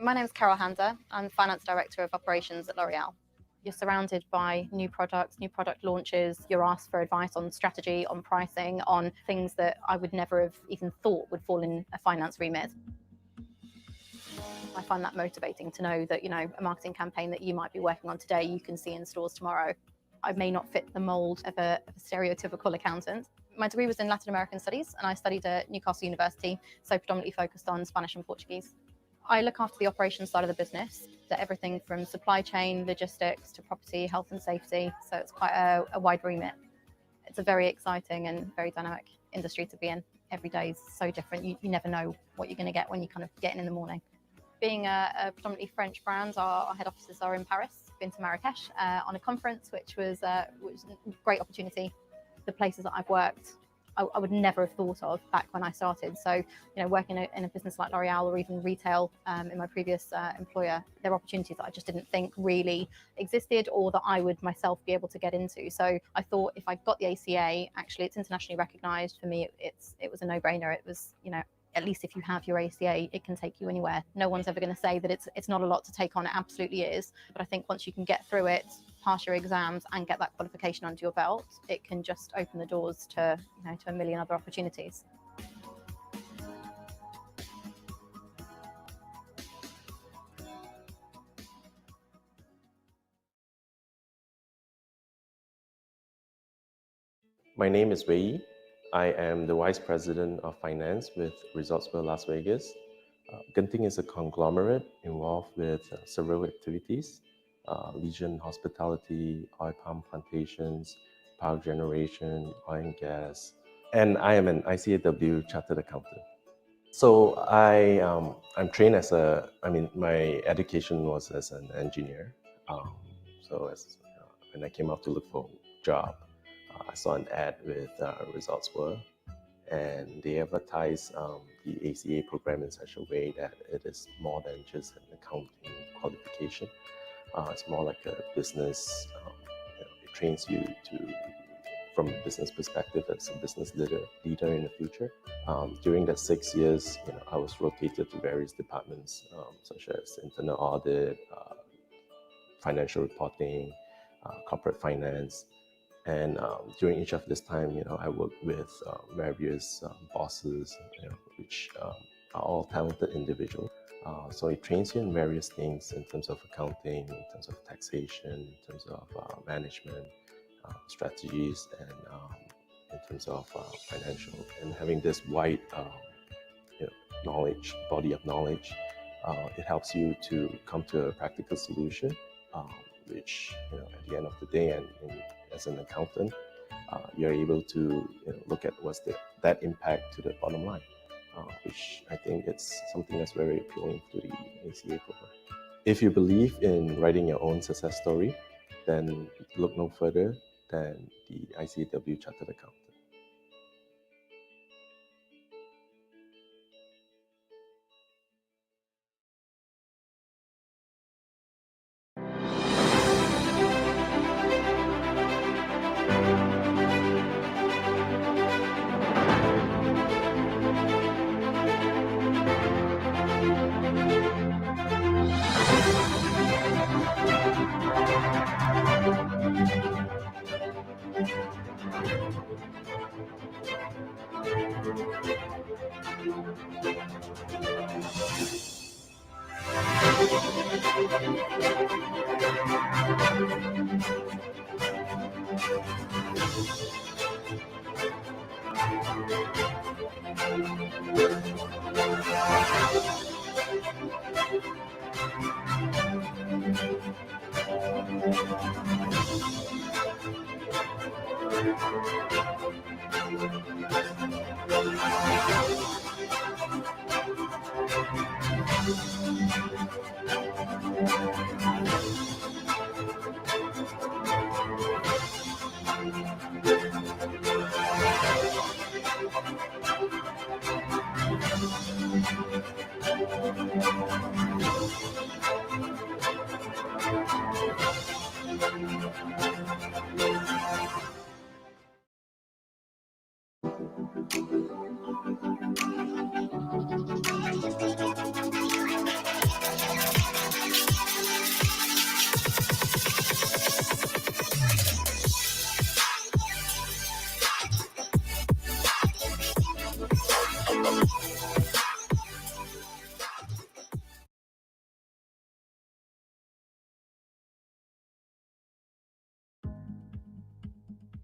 My name is Carol Hander. I'm Finance Director of Operations at L'Oreal. You're surrounded by new products, new product launches. You're asked for advice on strategy, on pricing, on things that I would never have even thought would fall in a finance remit. I find that motivating to know that, a marketing campaign that you might be working on today, you can see in stores tomorrow. I may not fit the mold of a stereotypical accountant. My degree was in Latin American Studies, and I studied at Newcastle University, so predominantly focused on Spanish and Portuguese. I look after the operations side of the business, so everything from supply chain, logistics to property, health and safety, so it's quite a wide remit. It's a very exciting and very dynamic industry to be in. Every day is so different. You never know what you're going to get when you kind of get in the morning. Being a predominantly French brand, our head offices are in Paris. Been to Marrakesh on a conference, which was a great opportunity. The places that I've worked, I would never have thought of back when I started. So, working in a business like L'Oreal or even retail in my previous employer, there are opportunities that I just didn't think really existed or that I would myself be able to get into. So I thought if I got the ACA, actually it's internationally recognized. For me, it was a no-brainer. It was, at least if you have your ACA, it can take you anywhere. No one's ever going to say that it's not a lot to take on. It absolutely is. But I think once you can get through it, pass your exams and get that qualification under your belt, it can just open the doors to, to a million other opportunities. My name is Wei. I am the Vice President of Finance with Resorts World Las Vegas. Genting is a conglomerate involved with several activities, leisure and hospitality, oil palm plantations, power generation, oil and gas, and I am an ICAEW Chartered Accountant. So I'm trained my education was as an engineer. When I came out to look for a job, I saw an ad with Results World, and they advertise the ACA program in such a way that it is more than just an accounting qualification. It's more like a business. It trains you from a business perspective as a business leader in the future. During that 6 years, I was rotated to various departments such as internal audit, financial reporting, corporate finance. And during each of this time, I worked with various bosses, which are all talented individuals. So it trains you in various things in terms of accounting, in terms of taxation, in terms of management, strategies, and in terms of financial. And having this wide body of knowledge, it helps you to come to a practical solution, which at the end of the day, and as an accountant, you're able to look at what's that impact to the bottom line, which I think it's something that's very appealing to the ACA program. If you believe in writing your own success story, then look no further than the ICAEW Chartered Accountant.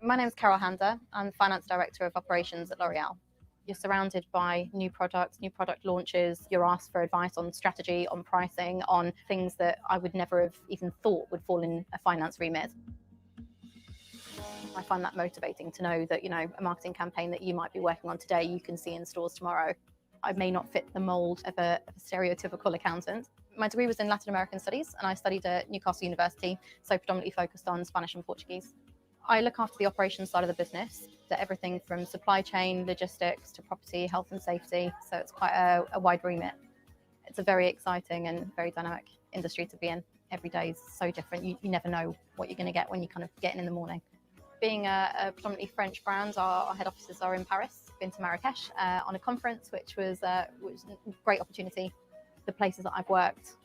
My name is Carol Hander. I'm Finance Director of Operations at L'Oreal. You're surrounded by new products, new product launches. You're asked for advice on strategy, on pricing, on things that I would never have even thought would fall in a finance remit. I find that motivating to know that, a marketing campaign that you might be working on today, you can see in stores tomorrow. I may not fit the mold of a stereotypical accountant. My degree was in Latin American Studies, and I studied at Newcastle University, so predominantly focused on Spanish and Portuguese. I look after the operations side of the business, so everything from supply chain, logistics to property, health and safety, so it's quite a wide remit. It's a very exciting and very dynamic industry to be in. Every day is so different. You never know what you're going to get when you kind of get in the morning. Being a predominantly French brand, our head offices are in Paris. Been to Marrakesh on a conference, which was a great opportunity. The places that I've worked,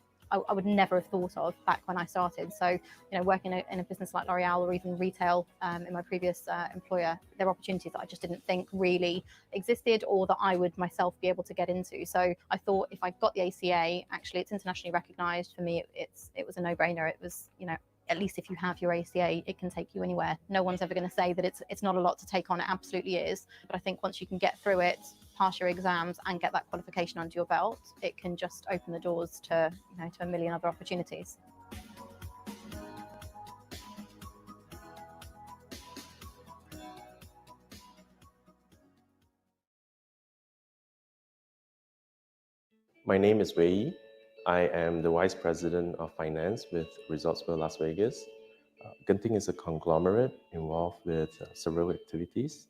I would never have thought of back when I started. So, working in a business like L'Oreal or even retail in my previous employer, there are opportunities that I just didn't think really existed or that I would myself be able to get into. So I thought if I got the ACA, actually it's internationally recognised. For me, it was a no-brainer. It was, at least if you have your ACA, it can take you anywhere. No one's ever going to say that it's not a lot to take on. It absolutely is. But I think once you can get through it, pass your exams and get that qualification under your belt, it can just open the doors to, to a million other opportunities. My name is Wei. I am the Vice President of Finance with Resorts World Las Vegas. Genting is a conglomerate involved with several activities,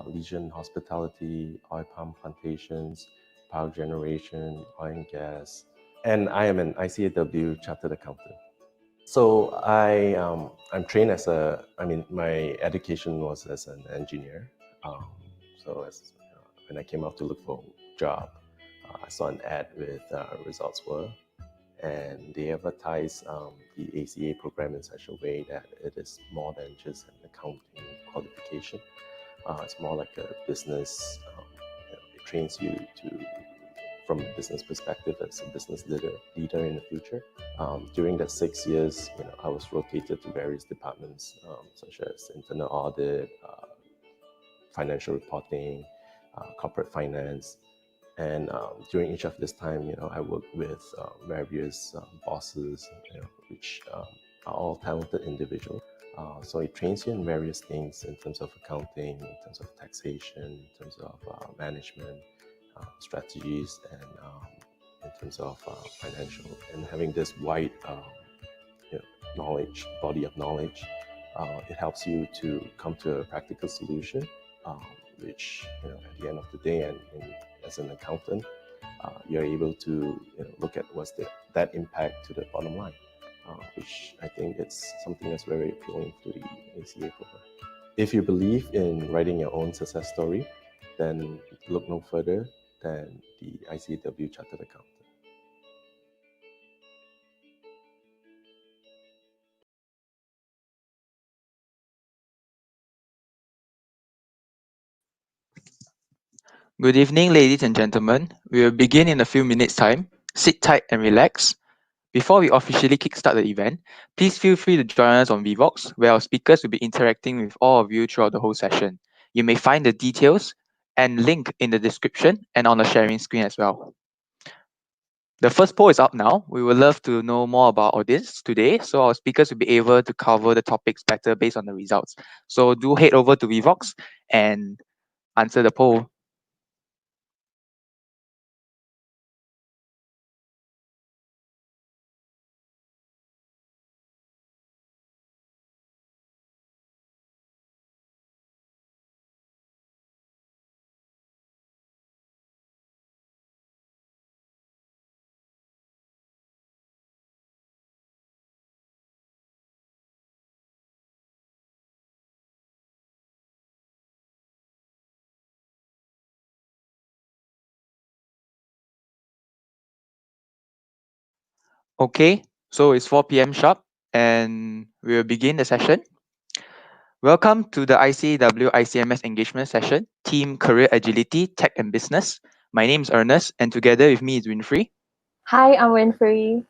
leisure and hospitality, oil palm plantations, power generation, oil and gas, and I am an ICAEW Chartered Accountant. So I'm trained my education was as an engineer. When I came out to look for a job, I saw an ad with Results World, and they advertise the ACA program in such a way that it is more than just an accounting qualification. It's more like a business. It trains you from a business perspective as a business leader in the future. During that 6 years, I was rotated to various departments such as internal audit, financial reporting, corporate finance. And during each of this time, I worked with various bosses, which are all talented individuals. So it trains you in various things in terms of accounting, in terms of taxation, in terms of management, strategies, and in terms of financial. And having this wide body of knowledge, it helps you to come to a practical solution, which at the end of the day, and as an accountant, you're able to look at what's that impact to the bottom line, which I think it's something that's very appealing to the ACA program. If you believe in writing your own success story, then look no further than the ICAEW Chartered Accountant. Good evening, ladies and gentlemen. We will begin in a few minutes' time. Sit tight and relax. Before we officially kickstart the event, please feel free to join us on Vivox, where our speakers will be interacting with all of you throughout the whole session. You may find the details and link in the description and on the sharing screen as well. The first poll is up now. We would love to know more about our audience today, so our speakers will be able to cover the topics better based on the results. So do head over to Vivox and answer the poll. Okay, so it's 4 p.m. sharp, and we will begin the session. Welcome to the ICAEW ICMS engagement session, Team Career Agility, Tech and Business. My name is Ernest, and together with me is Winfrey. Hi, I'm Winfrey.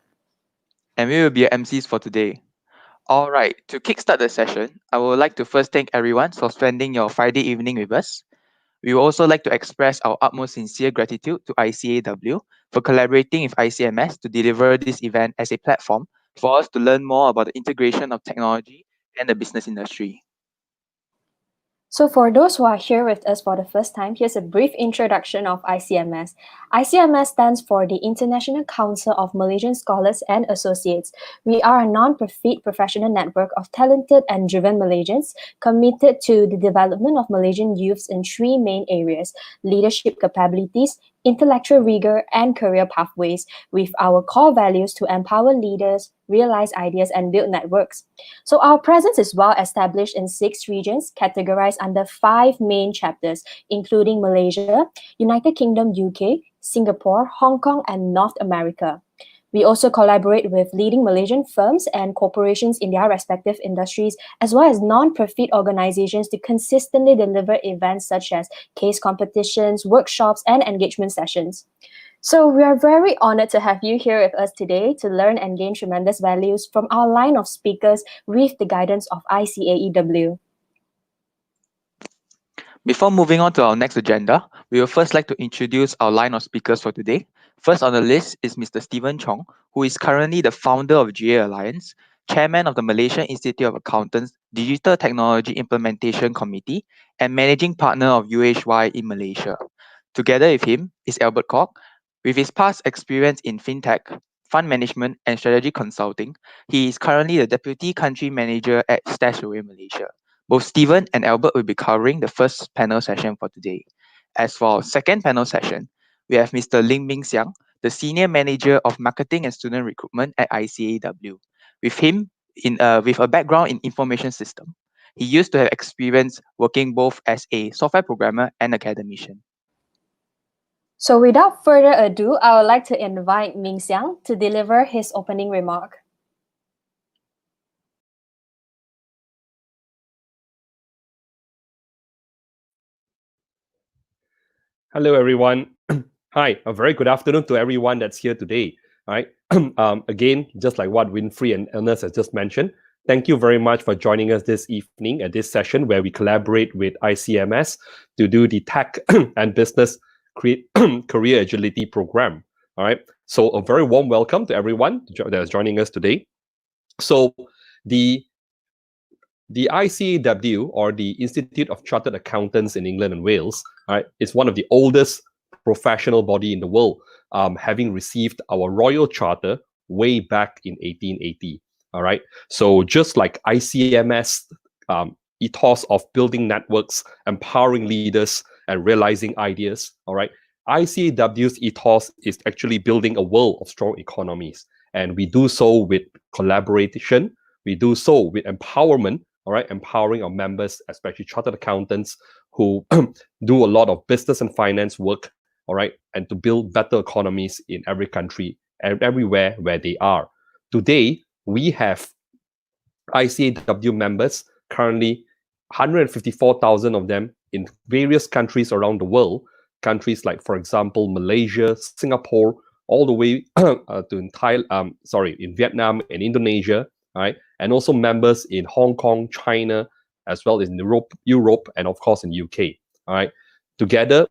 And we will be your MCs for today. All right, to kickstart the session, I would like to first thank everyone for spending your Friday evening with us. We would also like to express our utmost sincere gratitude to ICAEW for collaborating with ICMS to deliver this event as a platform for us to learn more about the integration of technology and the business industry. So for those who are here with us for the first time, here's a brief introduction of ICMS. ICMS stands for the International Council of Malaysian Scholars and Associates. We are a non-profit professional network of talented and driven Malaysians committed to the development of Malaysian youths in three main areas: leadership capabilities, intellectual rigor, and career pathways, with our core values to empower leaders, realize ideas, and build networks. So our presence is well established in 6 regions, categorized under 5 main chapters, including Malaysia, United Kingdom, UK, Singapore, Hong Kong, and North America. We also collaborate with leading Malaysian firms and corporations in their respective industries, as well as non-profit organizations to consistently deliver events such as case competitions, workshops, and engagement sessions. So we are very honored to have you here with us today to learn and gain tremendous values from our line of speakers with the guidance of ICAEW. Before moving on to our next agenda, we will first like to introduce our line of speakers for today. First on the list is Mr. Steven Chong, who is currently the founder of GA Alliance, chairman of the Malaysian Institute of Accountants Digital Technology Implementation Committee, and managing partner of UHY in Malaysia. Together with him is Albert Kok. With his past experience in fintech, fund management, and strategy consulting, he is currently the deputy country manager at Stashaway, Malaysia. Both Stephen and Albert will be covering the first panel session for today. As for our second panel session, we have Mr. Ling the Senior Manager of Marketing and Student Recruitment at ICAEW. With him, with a background in information system, he used to have experience working both as a software programmer and academician. So without further ado, I would like to invite Ming to deliver his opening remark. Hello, everyone. Hi, a very good afternoon to everyone that's here today. All right. Again, just like what Winfrey and Ernest has just mentioned, thank you very much for joining us this evening at this session where we collaborate with ICMS to do the Tech and Business Career Agility Program. All right. So a very warm welcome to everyone that is joining us today. So the ICAEW, or the Institute of Chartered Accountants in England and Wales, is one of the oldest professional body in the world, having received our Royal Charter way back in 1880. All right. So just like ICMS ethos of building networks, empowering leaders, and realizing ideas, all right, ICAEW's ethos is actually building a world of strong economies. And we do so with collaboration. We do so with empowerment, all right, empowering our members, especially chartered accountants who do a lot of business and finance work, all right, and to build better economies in every country and everywhere where they are. Today, we have ICAEW members, currently 154,000 of them in various countries around the world, countries like, for example, Malaysia, Singapore, all the way in Vietnam and Indonesia, right? And also members in Hong Kong, China, as well as in Europe, and of course in UK. All right. Together,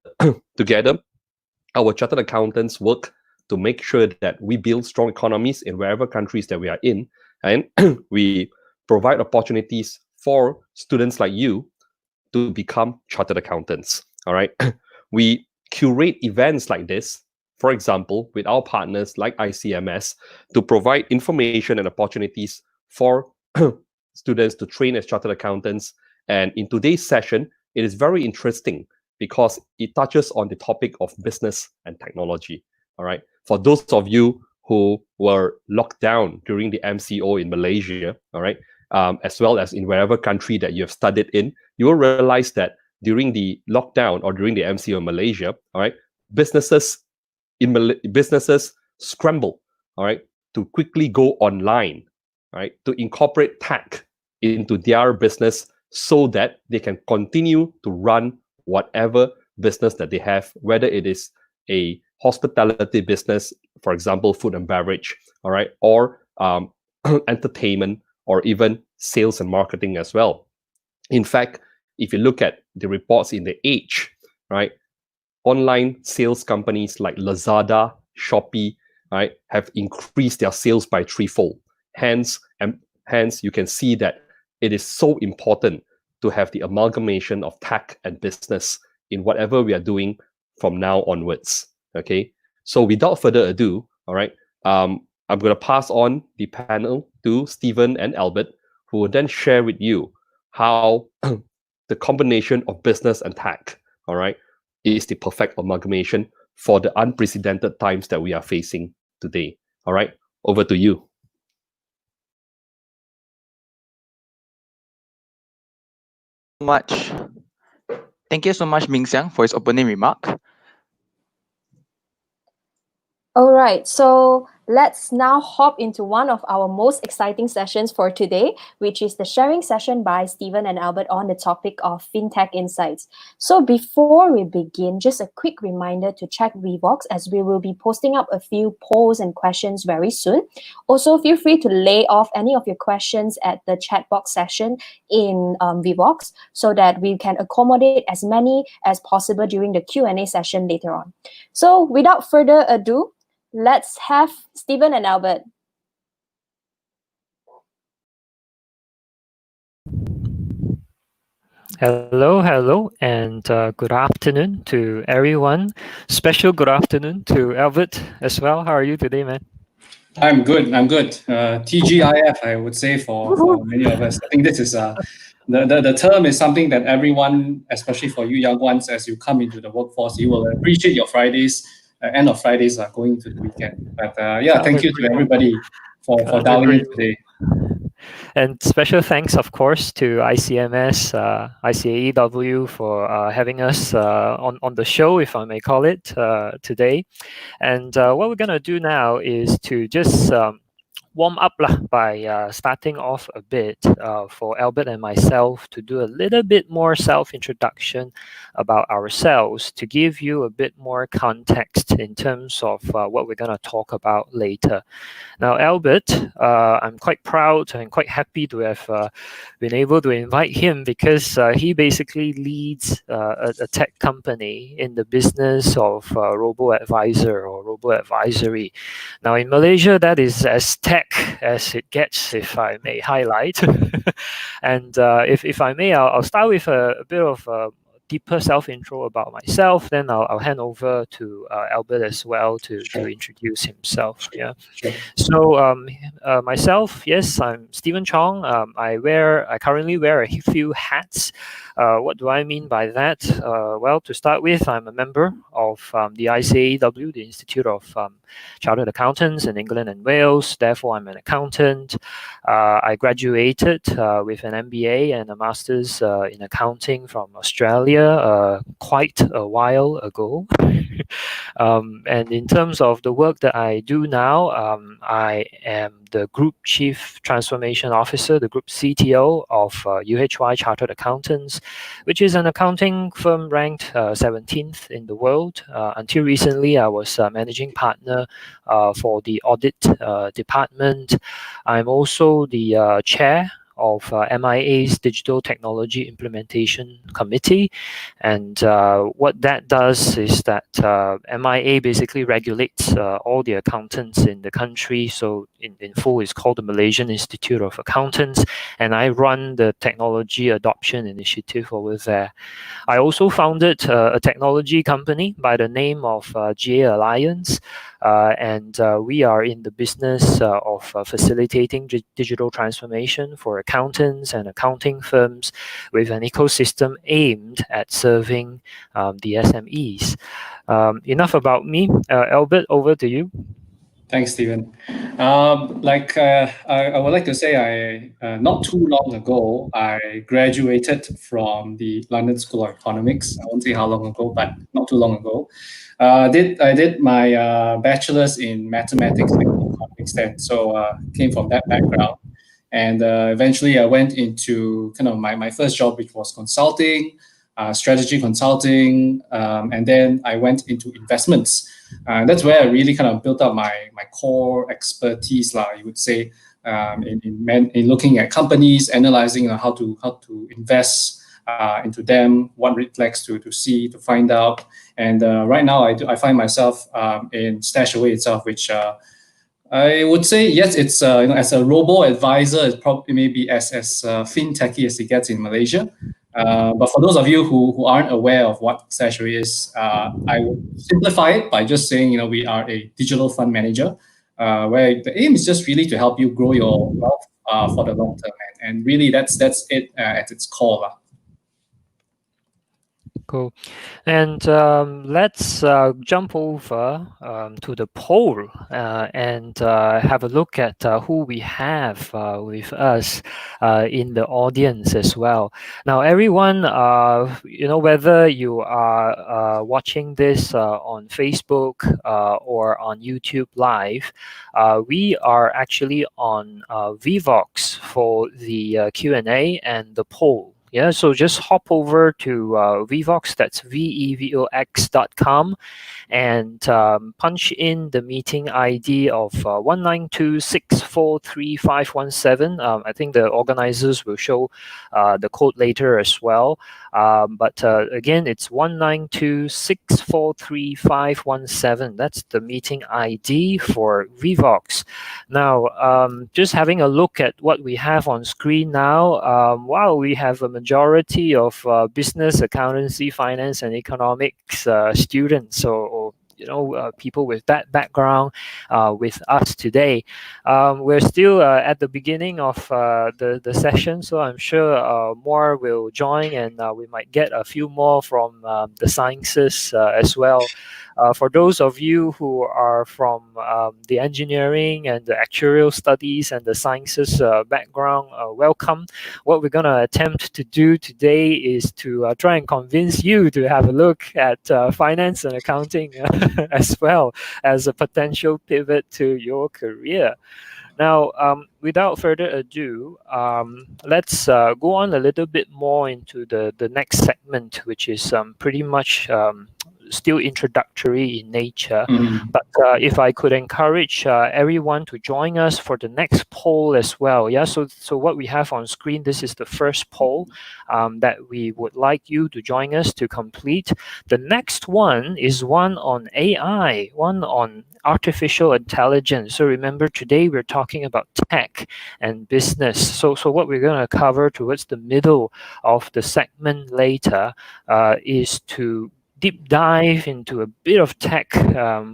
our chartered accountants work to make sure that we build strong economies in wherever countries that we are in, and we provide opportunities for students like you to become chartered accountants. All right. We curate events like this, for example, with our partners like ICMS, to provide information and opportunities for students to train as chartered accountants. And in today's session, it is very interesting because it touches on the topic of business and technology. All right. For those of you who were locked down during the MCO in Malaysia, all right, as well as in wherever country that you have studied in, you will realize that during the lockdown or during the MCO in Malaysia, all right, businesses scramble, all right, to quickly go online, right, to incorporate tech into their business so that they can continue to run whatever business that they have, whether it is a hospitality business, for example, food and beverage, all right, or entertainment, or even sales and marketing as well. In fact, if you look at the reports in the Age, right, online sales companies like Lazada, Shopee, right, have increased their sales by threefold. Hence, you can see that it is so important to have the amalgamation of tech and business in whatever we are doing from now onwards. Okay, so without further ado, all right, I'm going to pass on the panel to Steven and Albert, who will then share with you how the combination of business and tech, all right, is the perfect amalgamation for the unprecedented times that we are facing today. All right, over to you. Thank you so much, Ming for his opening remark. All right, so let's now hop into one of our most exciting sessions for today, which is the sharing session by Steven and Albert on the topic of FinTech Insights. So before we begin, just a quick reminder to check Vvox, as we will be posting up a few polls and questions very soon. Also, feel free to lay off any of your questions at the chat box session in Vvox, so that we can accommodate as many as possible during the Q&A session later on. So without further ado, let's have Steven and Albert. Hello, and good afternoon to everyone. Special good afternoon to Albert as well. How are you today, man? I'm good. TGIF, I would say, for many of us. I think this is the term is something that everyone, especially for you young ones, as you come into the workforce, you will appreciate your Fridays. End of Fridays are going to the weekend. But yeah, thank you to everybody for dialing in today. And special thanks, of course, to ICMS, ICAEW for having us on the show, if I may call it, today. And what we're going to do now is to just warm up by starting off a bit for Albert and myself to do a little bit more self-introduction about ourselves, to give you a bit more context in terms of what we're going to talk about later. Now, Albert, I'm quite proud and quite happy to have been able to invite him, because he basically leads a tech company in the business of robo-advisor or robo-advisory. Now, in Malaysia, that is as tech as it gets, if I may highlight. And if I may, I'll start with a bit of a deeper self-intro about myself, then I'll hand over to Albert as well to introduce himself. Yeah. Sure. So myself, yes, I'm Steven Chong. I currently wear a few hats. What do I mean by that? Well, to start with, I'm a member of the ICAEW, the Institute of Chartered Accountants in England and Wales. Therefore, I'm an accountant. I graduated with an MBA and a master's in accounting from Australia quite a while ago. And in terms of the work that I do now, I am the Group Chief Transformation Officer, the Group CTO of UHY Chartered Accountants, which is an accounting firm ranked 17th in the world. Until recently, I was Managing Partner for the Audit Department. I'm also the Chair of MIA's Digital Technology Implementation Committee. And what that does is that MIA basically regulates all the accountants in the country. So in full, it's called the Malaysian Institute of Accountants. And I run the technology adoption initiative over there. I also founded a technology company by the name of GA Alliance. And we are in the business of facilitating digital transformation for accountants and accounting firms, with an ecosystem aimed at serving the SMEs. Enough about me. Albert, over to you. Thanks, Steven. I would like to say, not too long ago, I graduated from the London School of Economics. I won't say how long ago, but not too long ago. I did my bachelor's in mathematics and economics then, so came from that background. And eventually I went into kind of my first job, which was consulting, strategy consulting, and then I went into investments. That's where I really kind of built up my core expertise, you would say. in looking at companies, analyzing how to invest into them, what red flags to see, to find out. And right now, I find myself in Stashaway itself, which I would say, yes, it's as a robo-advisor, it's probably maybe as fintechy as it gets in Malaysia. But for those of you who aren't aware of what Stashaway is, I would simplify it by just saying, we are a digital fund manager, where the aim is just really to help you grow your wealth for the long term. And really, that's it at its core. Cool. And let's jump over to the poll and have a look at who we have with us in the audience as well. Now, everyone, whether you are watching this on Facebook or on YouTube Live, we are actually on Vvox for the Q&A and the poll. Yeah, so just hop over to Vvox, that's vevox.com, and punch in the meeting ID of 192643517. I think the organizers will show the code later as well. But again, it's 192643517. That's the meeting ID for Vvox. Now, just having a look at what we have on screen now, wow, we have a majority of business, accountancy, finance, and economics students, or people with that background with us today. We're still at the beginning of the session, so I'm sure more will join, and we might get a few more from the sciences as well. For those of you who are from the engineering and the actuarial studies and the sciences background, welcome. What we're going to attempt to do today is to try and convince you to have a look at finance and accounting as well as a potential pivot to your career. Now, without further ado, let's go on a little bit more into the next segment, which is pretty much still introductory in nature. But if I could encourage everyone to join us for the next poll as well. Yeah, so what we have on screen, this is the first poll that we would like you to join us to complete. The next one is one on AI, one on artificial intelligence. So remember, today we're talking about tech and business. So what we're going to cover towards the middle of the segment later is to deep dive into a bit of tech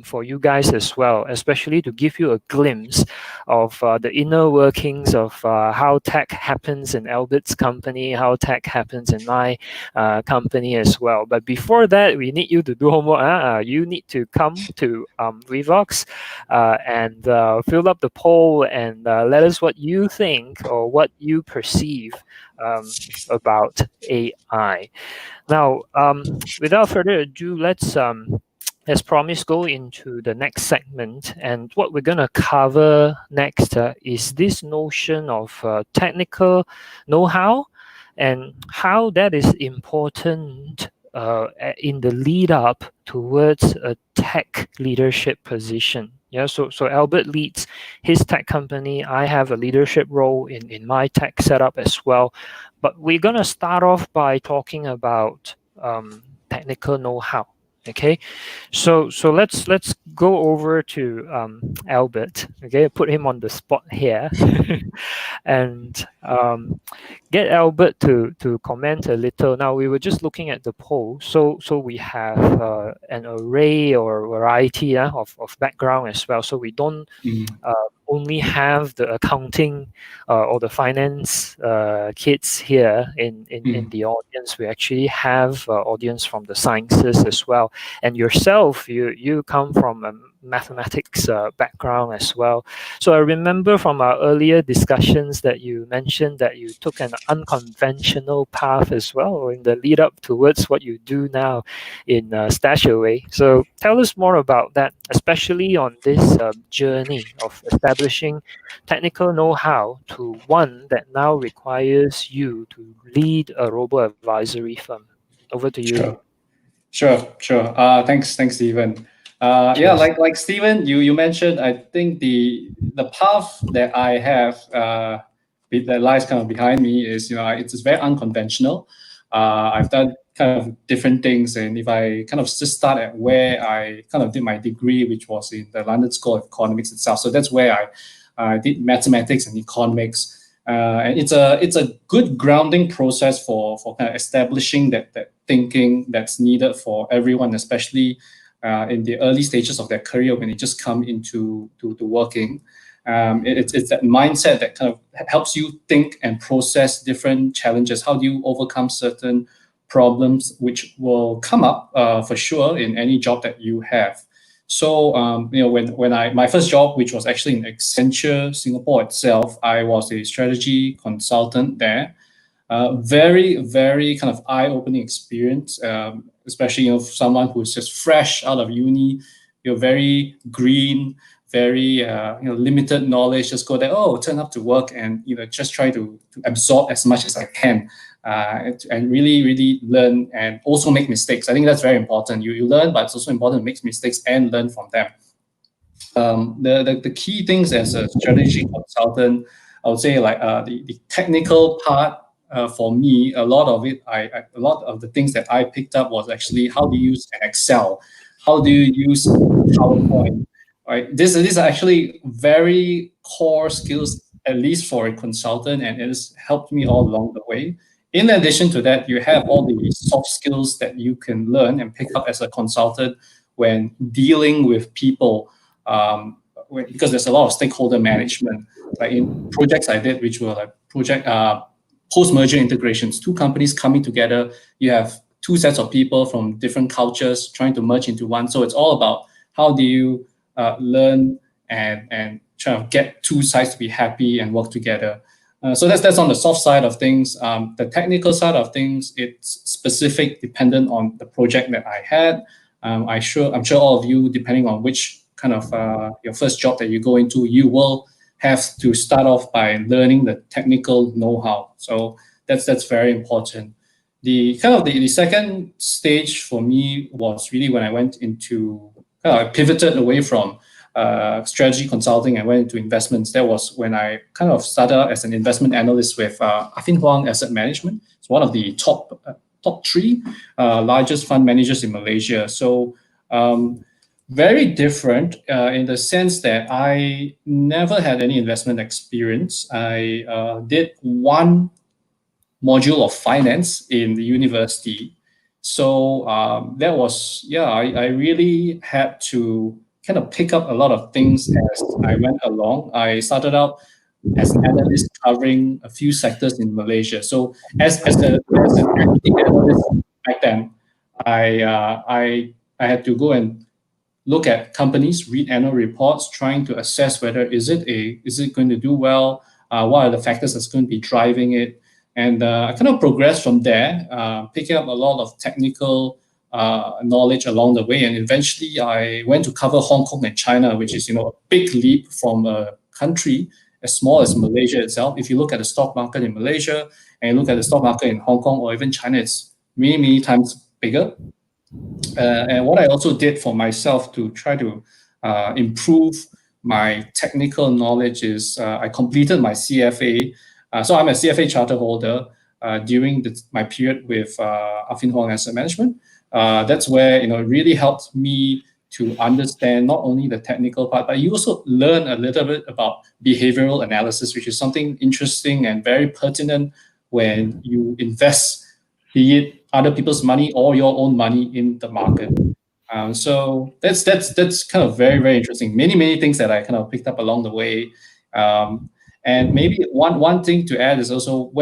for you guys as well, especially to give you a glimpse of the inner workings of how tech happens in Albert's company, how tech happens in my company as well. But before that, we need you to do homework. You need to come to Vvox and fill up the poll and let us what you think or what you perceive about AI. Now, without further ado, let's, as promised, go into the next segment. And what we're going to cover next is this notion of technical know-how and how that is important in the lead up towards a tech leadership position. Yeah, so Albert leads his tech company. I have a leadership role in my tech setup as well. But we're going to start off by talking about technical know-how. Okay, so let's go over to Albert. Okay, put him on the spot here, and get Albert to comment a little. Now we were just looking at the poll, so we have an array or variety of background as well. So we don't only have the accounting or the finance kids here in the audience. We actually have audience from the sciences as well. And yourself, you come from a mathematics background as well. So I remember from our earlier discussions that you mentioned that you took an unconventional path as well in the lead up towards what you do now in Stashaway. So tell us more about that, especially on this journey of establishing technical know-how to one that now requires you to lead a robo-advisory firm. Over to you. Sure. Thanks, Steven. Yeah, like Steven, you mentioned, I think the path that I have that lies kind of behind me is, it's very unconventional. I've done kind of different things, and if I kind of just start at where I kind of did my degree, which was in the London School of Economics itself, so that's where I did mathematics and economics. And it's a good grounding process for kind of establishing that thinking that's needed for everyone, especially in the early stages of their career when they just come into to working. It's that mindset that kind of helps you think and process different challenges. How do you overcome certain problems which will come up for sure in any job that you have? So when my first job, which was actually in Accenture Singapore itself, I was a strategy consultant there. Very, very kind of eye-opening experience, especially someone who's just fresh out of uni. You're very green, very limited knowledge. Just go there, turn up to work, and just try to absorb as much as I can, and really, really learn and also make mistakes. I think that's very important. You learn, but it's also important to make mistakes and learn from them. The key things as a strategy consultant, I would say, like the technical part. For me, a lot of it, a lot of the things that I picked up was actually how to use an Excel, how do you use PowerPoint, right? These are actually very core skills, at least for a consultant, and it has helped me all along the way. In addition to that, you have all the soft skills that you can learn and pick up as a consultant when dealing with people, because there's a lot of stakeholder management. Like in projects I did, which were like post-merger integrations, two companies coming together, you have two sets of people from different cultures trying to merge into one. So it's all about how do you learn and try to get two sides to be happy and work together. So that's on the soft side of things. The technical side of things, it's specific, dependent on the project that I had. I'm sure all of you, depending on which kind of your first job that you go into, you will have to start off by learning the technical know-how. So that's very important. The second stage for me was really when I went into, I pivoted away from strategy consulting and went into investments. That was when I kind of started out as an investment analyst with Affin Asset Management. It's one of the top three largest fund managers in Malaysia. So very different in the sense that I never had any investment experience. I did one module of finance in the university. So that was, I really had to kind of pick up a lot of things as I went along. I started out as an analyst covering a few sectors in Malaysia. So as an equity analyst back then, I had to go and look at companies, read annual reports, trying to assess whether is it going to do well, what are the factors that's going to be driving it, and I kind of progressed from there, picking up a lot of technical knowledge along the way, and eventually I went to cover Hong Kong and China, which is a big leap from a country as small as Malaysia itself. If you look at the stock market in Malaysia and look at the stock market in Hong Kong or even China, it's many, many times bigger. And what I also did for myself to try to improve my technical knowledge is I completed my CFA. So I'm a CFA charter holder during my period with Affin Asset Management. That's where it really helped me to understand not only the technical part, but you also learn a little bit about behavioral analysis, which is something interesting and very pertinent when you invest, be it other people's money or your own money in the market. So that's kind of very, very interesting. Many, many things that I kind of picked up along the way. And maybe one thing to add is also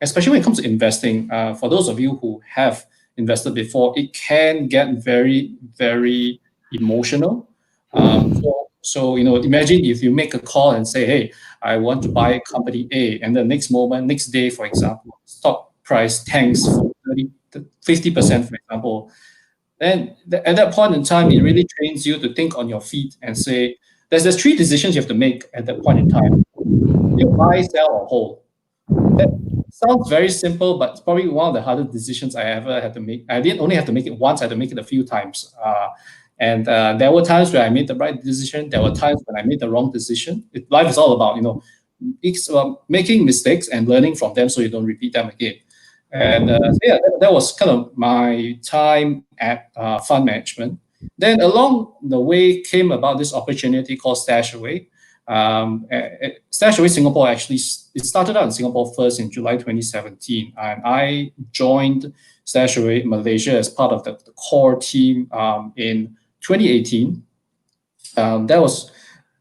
especially when it comes to investing, for those of you who have invested before, it can get very, very emotional. So imagine if you make a call and say, hey, I want to buy company A, and the next day, for example, stock price tanks for 50%, for example. Then at that point in time, it really trains you to think on your feet and say, there's three decisions you have to make at that point in time. You buy, sell, or hold. That sounds very simple, but it's probably one of the hardest decisions I ever had to make. I didn't only have to make it once, I had to make it a few times. And there were times where I made the right decision. There were times when I made the wrong decision. Life is all about, it's about making mistakes and learning from them so you don't repeat them again. And that was kind of my time at fund management. Then along the way came about this opportunity called Stashaway. Stashaway Singapore actually, it started out in Singapore first in July 2017, and I joined Stashaway Malaysia as part of the core team in 2018. That was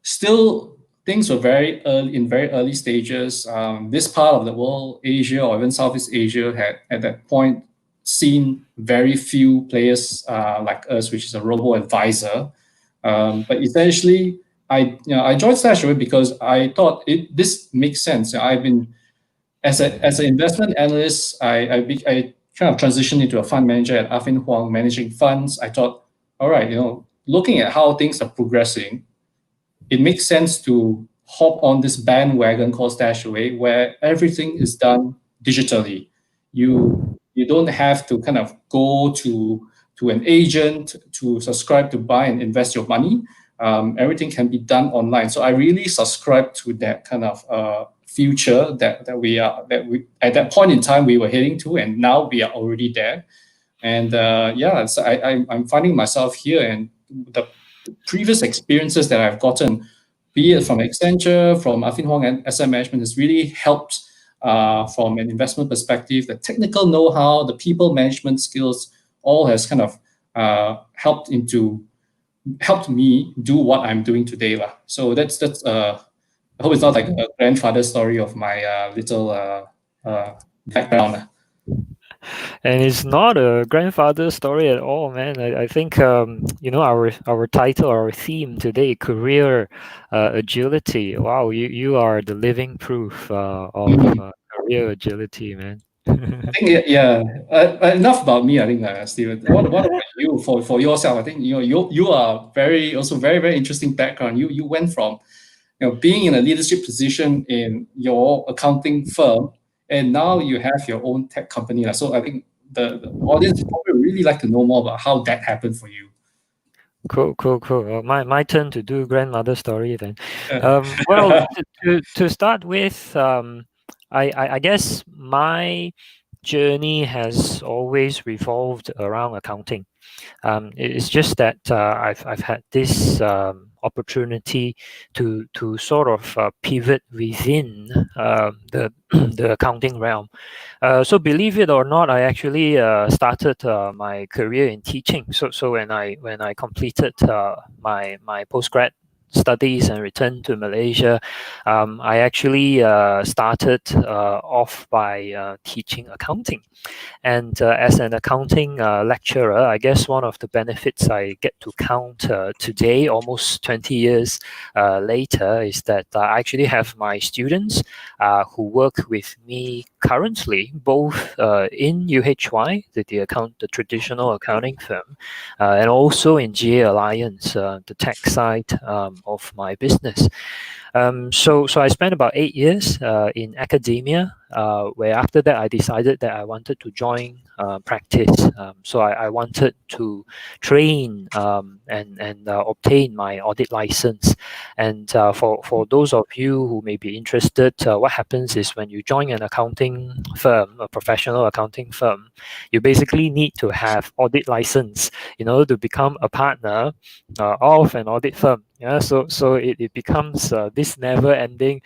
still, things were very early stages. This part of the world, Asia or even Southeast Asia, had at that point seen very few players like us, which is a robo-advisor. But essentially, I joined Stashaway because I thought this makes sense. I've been as an investment analyst, I kind of transitioned into a fund manager at Affin Hwang, managing funds. I thought, all right, looking at how things are progressing, it makes sense to hop on this bandwagon called Stashaway, where everything is done digitally. You don't have to kind of go to an agent to subscribe to buy and invest your money. Everything can be done online. So I really subscribe to that kind of future that we at that point in time we were heading to, and now we are already there. And so I'm finding myself here, and the previous experiences that I've gotten, be it from Accenture, from Affin Hwang and Asset Management, has really helped from an investment perspective. The technical know-how, the people management skills, all has kind of helped me do what I'm doing today. So that's I hope it's not like a grandfather story of my little background. And it's not a grandfather story at all, man. I think our title, our theme today, career agility. Wow, you are the living proof of career agility, man. I think enough about me. I think Steven. What about you for yourself? I think you are very very interesting background. You went from being in a leadership position in your accounting firm, and now you have your own tech company. So I think the audience probably really like to know more about how that happened for you. Cool. My turn to do grandmother story then. Well, to start with, I guess my journey has always revolved around accounting. It's just that I've had this opportunity to sort of pivot within the accounting realm. So believe it or not, I actually started my career in teaching. So when I completed my postgrad studies and returned to Malaysia, I actually started off by teaching accounting. And as an accounting lecturer, I guess one of the benefits I get to count today, almost 20 years later, is that I actually have my students who work with me currently, both in UHY, the traditional accounting firm, and also in GA Alliance, the tech side of my business. So I spent about 8 years in academia, where after that I decided that I wanted to join practice. So I wanted to train and obtain my audit license. And for those of you who may be interested, what happens is when you join an accounting firm, a professional accounting firm, you basically need to have audit license in order to become a partner of an audit firm. Yeah, so it becomes this never-ending.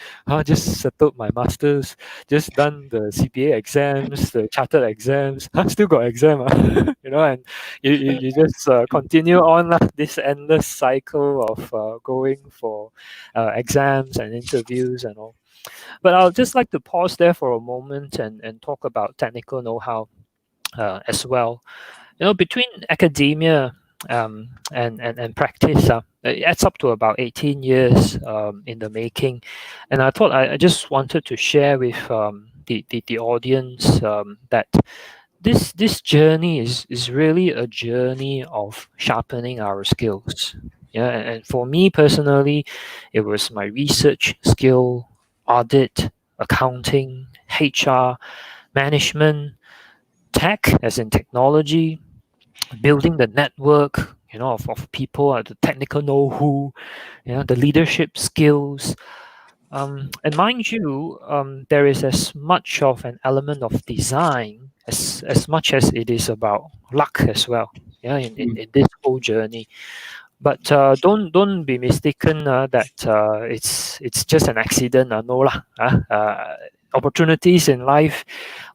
Just settled my masters, just done the CPA exams, the chartered exams. Still got exam, and you just continue on this endless cycle of going for exams and interviews and all. But I'll just like to pause there for a moment and talk about technical know-how as well. Between academia and practice, it adds up to about 18 years in the making. And I thought I just wanted to share with the audience that this journey is really a journey of sharpening our skills. Yeah, and for me personally, it was my research skill, audit, accounting, HR, management, tech as in technology, building the network, of people, the technical know-how, the leadership skills. And mind you, there is as much of an element of design as much as it is about luck as well. In this whole journey. But don't be mistaken that it's just an accident. No lah. Opportunities in life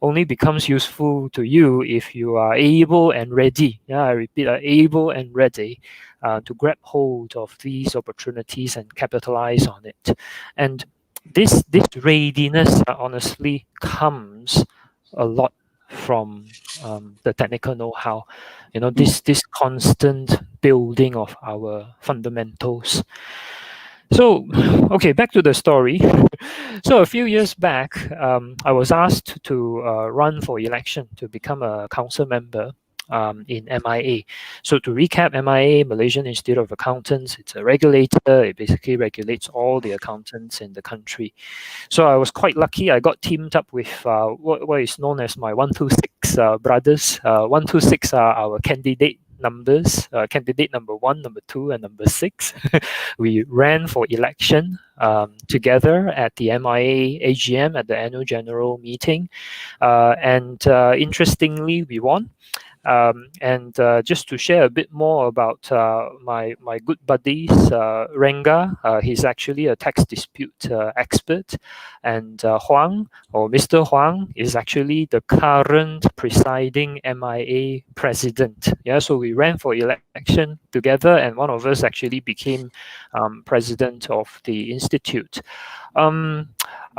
only becomes useful to you if you are able and ready. I repeat, are able and ready to grab hold of these opportunities and capitalize on it. And this readiness honestly comes a lot from the technical know-how. This constant building of our fundamentals. So, okay, back to the story. So a few years back, I was asked to run for election to become a council member in MIA. So to recap, MIA, Malaysian Institute of Accountants, it's a regulator. It basically regulates all the accountants in the country. So I was quite lucky. I got teamed up with what is known as my 126 brothers. 126 are our candidate numbers, candidate number 1, number 2, and number 6. We ran for election together at the MIA AGM at the annual general meeting. And interestingly, we won. And just to share a bit more about my good buddies, Renga, he's actually a tax dispute expert, and Huang, or Mr. Huang, is actually the current presiding MIA president. So we ran for election together, and one of us actually became president of the institute. I'm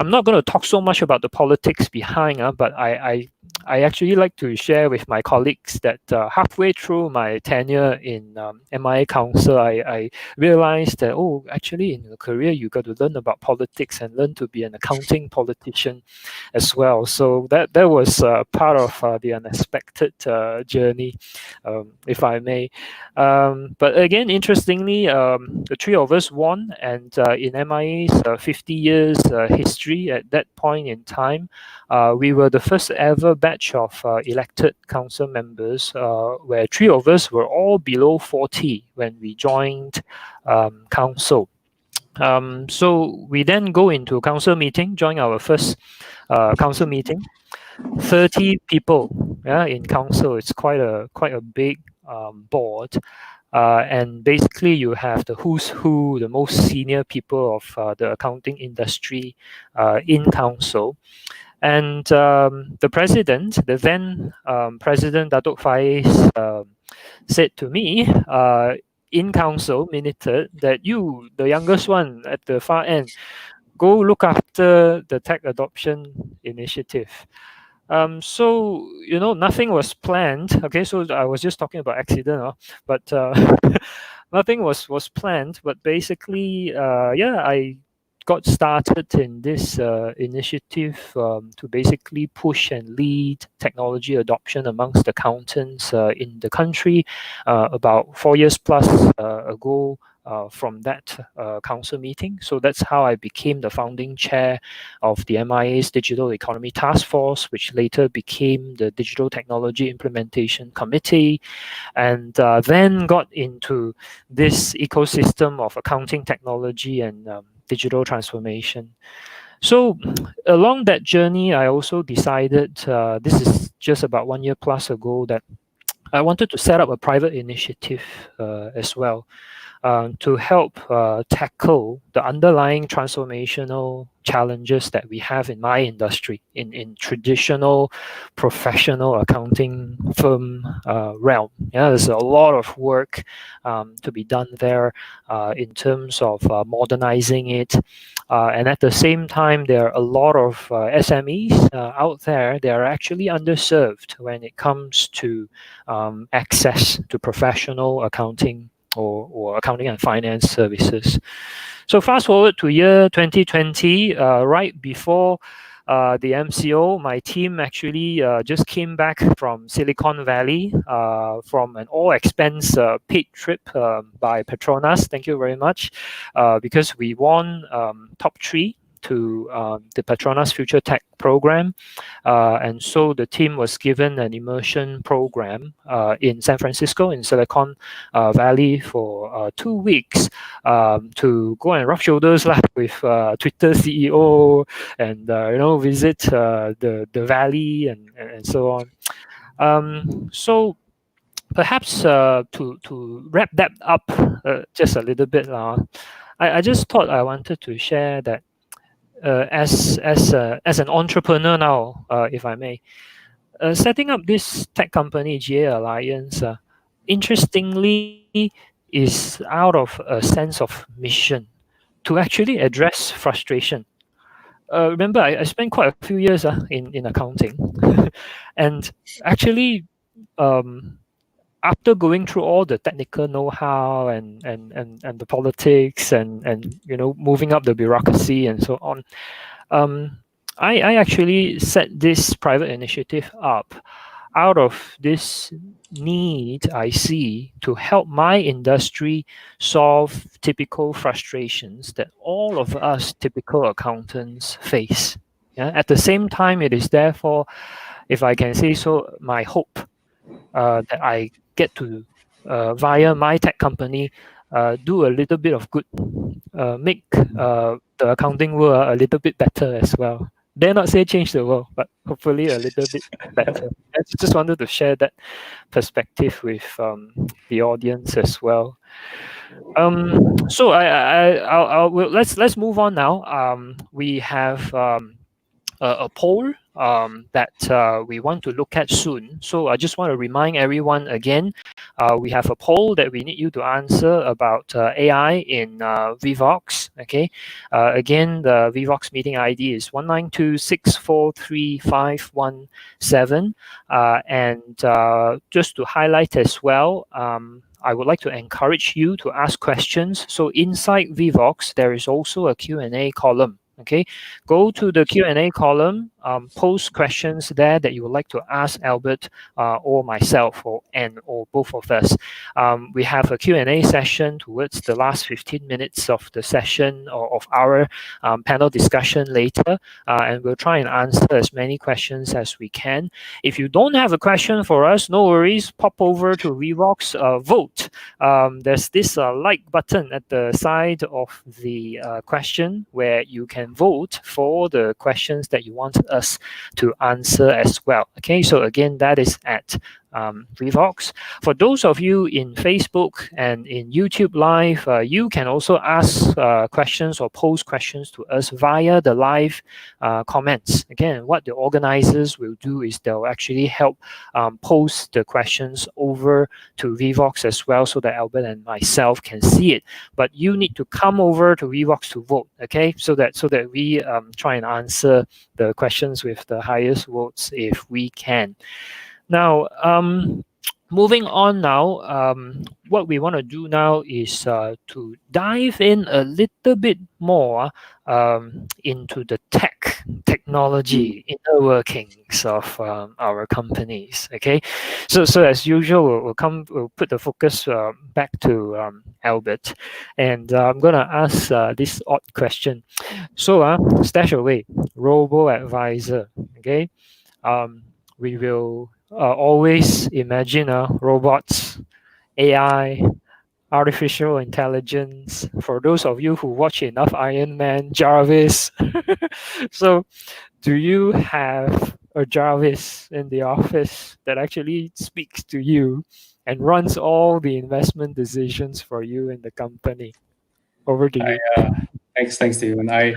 not going to talk so much about the politics behind, but I actually like to share with my colleagues that halfway through my tenure in MIA Council, I realized that, actually in a career, you got to learn about politics and learn to be an accounting politician as well. So that was part of the unexpected journey, if I may. But again, interestingly, the three of us won, and in MIA's 50 years history at that point in time, we were the first ever batch of elected council members where three of us were all below 40 when we joined council. So we then go into council meeting, join our first council meeting. 30 people in council. It's quite a big board. And basically you have the who's who, the most senior people of the accounting industry in council. And the president, the then President Datuk Faiz, said to me in council, minuted, that you, the youngest one at the far end, go look after the tech adoption initiative. So, nothing was planned. Okay, so I was just talking about accident, but nothing was planned. But basically, I got started in this initiative to basically push and lead technology adoption amongst accountants in the country about 4 years plus ago. From that council meeting. So that's how I became the founding chair of the MIA's Digital Economy Task Force, which later became the Digital Technology Implementation Committee, and then got into this ecosystem of accounting technology and digital transformation. So along that journey, I also decided, this is just about 1 year plus ago, that I wanted to set up a private initiative as well. To help tackle the underlying transformational challenges that we have in my industry, in traditional professional accounting firm realm. There's a lot of work to be done there in terms of modernizing it. And at the same time, there are a lot of SMEs out there. They are actually underserved when it comes to access to professional accounting or accounting and finance services. So fast forward to year 2020, right before the MCO, my team actually just came back from Silicon Valley from an all-expense paid trip by Petronas. Thank you very much, because we won top 3 to the Petronas Future Tech program. And so the team was given an immersion program in San Francisco, in Silicon Valley, for 2 weeks to go and rub shoulders with Twitter CEO and visit the valley and so on. So perhaps to wrap that up just a little bit, I just thought I wanted to share that as an entrepreneur now, if I may, setting up this tech company, GA Alliance, interestingly, is out of a sense of mission to actually address frustration. Remember, I spent quite a few years in accounting, and actually, after going through all the technical know-how and the politics and moving up the bureaucracy and so on, I actually set this private initiative up out of this need I see to help my industry solve typical frustrations that all of us typical accountants face. Yeah? At the same time, it is therefore, if I can say so, my hope that I get to, via my tech company, do a little bit of good, make the accounting world a little bit better as well. Dare not say change the world, but hopefully a little bit better. I just wanted to share that perspective with the audience as well. So let's move on now. We have a poll that we want to look at soon. So I just want to remind everyone again, we have a poll that we need you to answer about AI in Vivox. Okay. Again, the Vivox meeting ID is 192643517. And just to highlight as well, I would like to encourage you to ask questions. So inside Vivox, there is also a Q&A column. Okay, go to the Q&A column, post questions there that you would like to ask Albert or myself or both of us. We have a Q&A session towards the last 15 minutes of the session or of our panel discussion later, and we'll try and answer as many questions as we can. If you don't have a question for us, no worries, pop over to Revox, vote. There's this like button at the side of the question where you can vote for the questions that you want us to answer as well. Okay, so again, that is at Revox. For those of you in Facebook and in YouTube Live, you can also ask questions or pose questions to us via the live comments. Again, what the organizers will do is they'll actually help post the questions over to Revox as well, so that Albert and myself can see it. But you need to come over to Revox to vote, okay? So that we try and answer the questions with the highest votes if we can. Now, moving on now, what we want to do now is to dive in a little bit more into the technology inner workings of our companies. Okay, so as usual, we'll put the focus back to Albert, and I'm gonna ask this odd question. So, Stashaway, robo-advisor. Okay, we will always imagine robots, AI, artificial intelligence. For those of you who watch enough Iron Man, Jarvis. So, do you have a Jarvis in the office that actually speaks to you and runs all the investment decisions for you in the company? Over to you. Thanks, Steven. I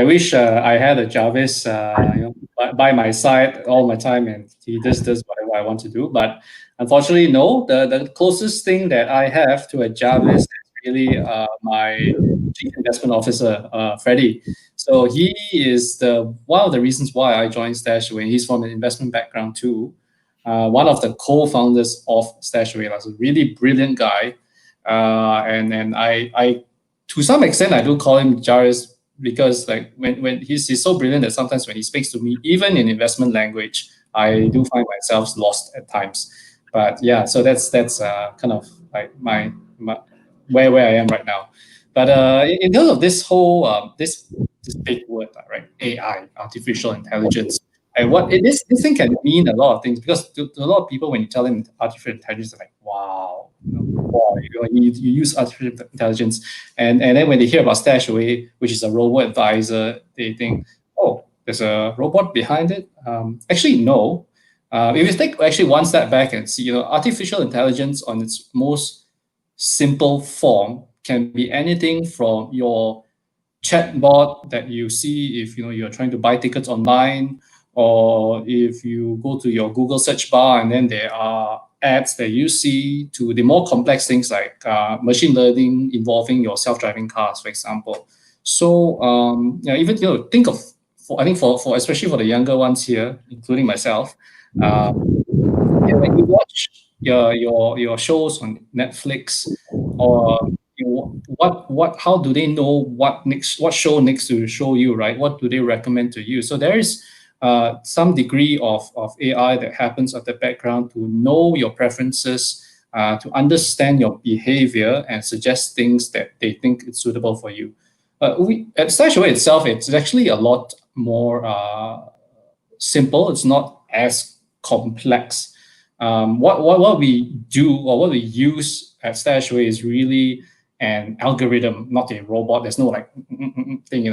wish I had a Jarvis, by my side all my time, and he does whatever I want to do. But unfortunately, no. The closest thing that I have to a Jarvis is really my chief investment officer, Freddie. So he is one of the reasons why I joined Stashaway. He's from an investment background too. One of the co-founders of Stashaway. He's a really brilliant guy, and I to some extent, I do call him Jarvis because, like, when he's so brilliant that sometimes when he speaks to me, even in investment language, I do find myself lost at times. But yeah, so that's kind of like my where I am right now. But in terms of this whole this this big word, right? AI, artificial intelligence. And this thing can mean a lot of things, because to a lot of people, when you tell them artificial intelligence, they're like, wow, wow, you use artificial intelligence. And then when they hear about Stashaway, which is a robo-advisor, they think, oh, there's a robot behind it? Actually, no. If you take actually one step back and see, artificial intelligence on its most simple form can be anything from your chatbot that you see if you're trying to buy tickets online, or if you go to your Google search bar and then there are ads that you see, to the more complex things like machine learning involving your self-driving cars, for example. So even think of, I think for especially for the younger ones here, including myself, when you watch your shows on Netflix, or how do they know what show next to show you, right? What do they recommend to you? So there is some degree of AI that happens at the background to know your preferences, to understand your behavior and suggest things that they think is suitable for you. At Stashaway itself, it's actually a lot more simple. It's not as complex. What we do, or what we use at Stashaway, is really an algorithm, not a robot. There's no like thing,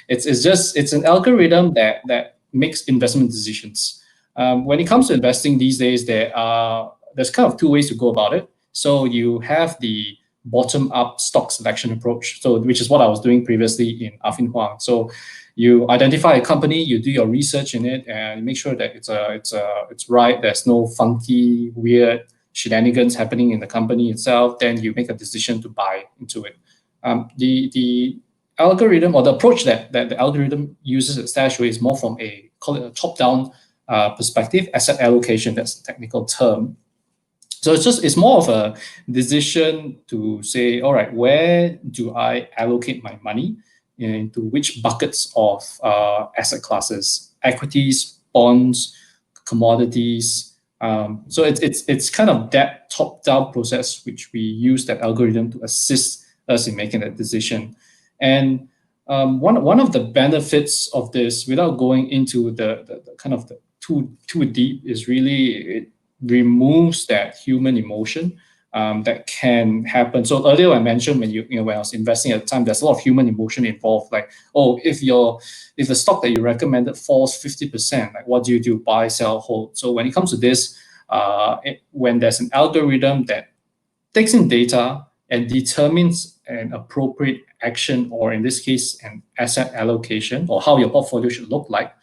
It's an algorithm that makes investment decisions. When it comes to investing these days, there's kind of two ways to go about it. So you have the bottom-up stock selection approach, which is what I was doing previously in Affin Hwang. So you identify a company, you do your research in it, and you make sure that it's right. There's no funky, weird shenanigans happening in the company itself. Then you make a decision to buy into it. The algorithm, or the approach that the algorithm uses at Stashaway, is more from a top-down perspective, asset allocation. That's the technical term. So it's more of a decision to say, all right, where do I allocate my money, into which buckets of asset classes, equities, bonds, commodities. So it's kind of that top-down process which we use that algorithm to assist us in making that decision. And one of the benefits of this, without going into the kind of the too deep, is really it removes that human emotion that can happen. So earlier I mentioned when I was investing at the time, there's a lot of human emotion involved. Like, oh, if the stock that you recommended falls 50%, like what do you do? Buy, sell, hold. So when it comes to this, when there's an algorithm that takes in data and determines an appropriate action, or in this case, an asset allocation, or how your portfolio should look like,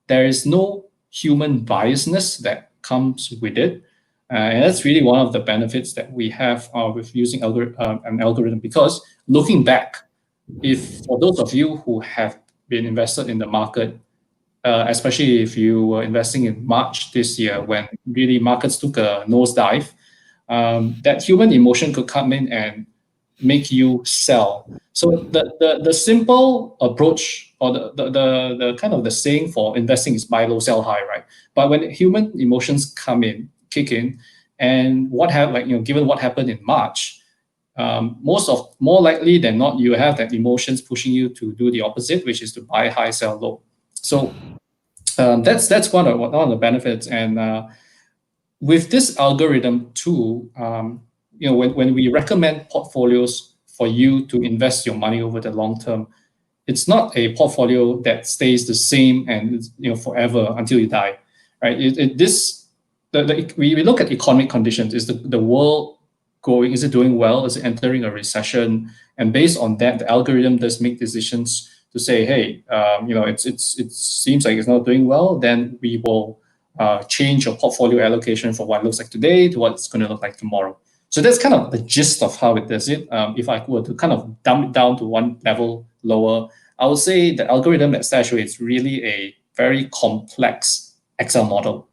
there is no human biasness that comes with it. And that's really one of the benefits that we have with using an algorithm. Because looking back, if for those of you who have been invested in the market, especially if you were investing in March this year when really markets took a nosedive, that human emotion could come in and make you sell. So the simple approach, or the kind of the saying for investing is buy low, sell high, right? But when human emotions kick in, and given what happened in March, more likely than not, you have that emotions pushing you to do the opposite, which is to buy high, sell low. So that's one of the benefits. And with this algorithm too, when we recommend portfolios for you to invest your money over the long term, it's not a portfolio that stays the same and forever until you die, right? We look at economic conditions. Is the world going? Is it doing well? Is it entering a recession? And based on that, the algorithm does make decisions to say, hey, it seems like it's not doing well. Then we will change your portfolio allocation from what it looks like today to what it's going to look like tomorrow. So that's kind of the gist of how it does it. If I were to kind of dumb it down to one level lower, I would say the algorithm at Stashaway is really a very complex Excel model.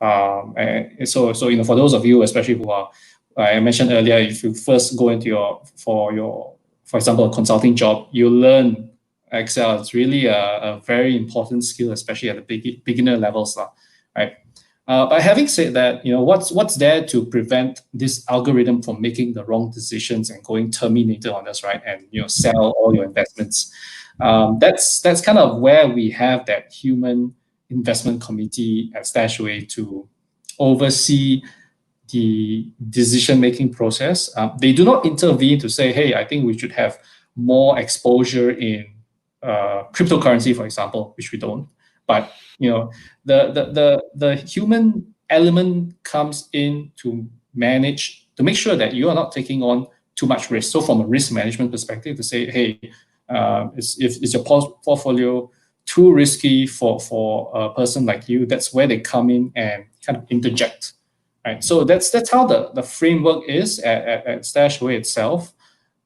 So for those of you, especially who are, I mentioned earlier, if you first go into for example, a consulting job, you learn Excel. It's really a very important skill, especially at the beginner levels, right? But having said that, what's there to prevent this algorithm from making the wrong decisions and going Terminator on us, right? And sell all your investments. That's kind of where we have that human investment committee at Stashaway to oversee the decision-making process. They do not intervene to say, hey, I think we should have more exposure in cryptocurrency, for example, which we don't. But the human element comes in to manage, to make sure that you are not taking on too much risk. So from a risk management perspective, to say, hey, is your portfolio too risky for a person like you? That's where they come in and kind of interject. Right, so that's how the framework is at Stashaway itself,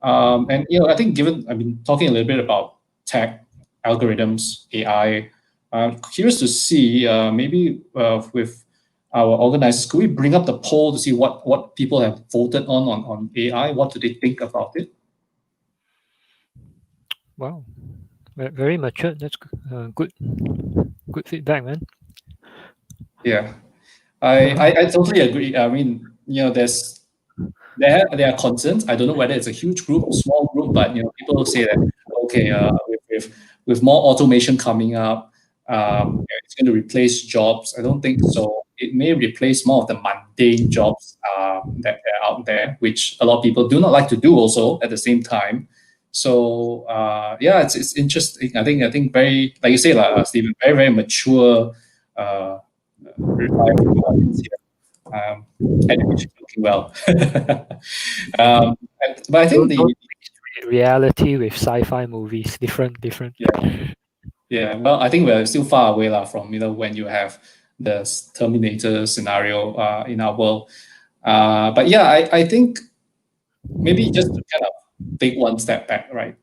and I think I've been talking a little bit about tech, algorithms, AI. I'm curious to see maybe with our organizers, could we bring up the poll to see what people have voted on AI? What do they think about it? Wow, very mature. That's good feedback, man. Yeah. I totally agree. I mean, there are concerns. I don't know whether it's a huge group or small group, but people say that okay, with more automation coming up, it's going to replace jobs. I don't think so. It may replace more of the mundane jobs that are out there, which a lot of people do not like to do. Also, at the same time, so it's interesting. I think very, like you say, Stephen, very very mature. Animation looking well. But I think reality with sci-fi movies different. Yeah. Well, I think we're still far away from when you have the Terminator scenario in our world. But yeah, I think maybe just to kind of take one step back, right?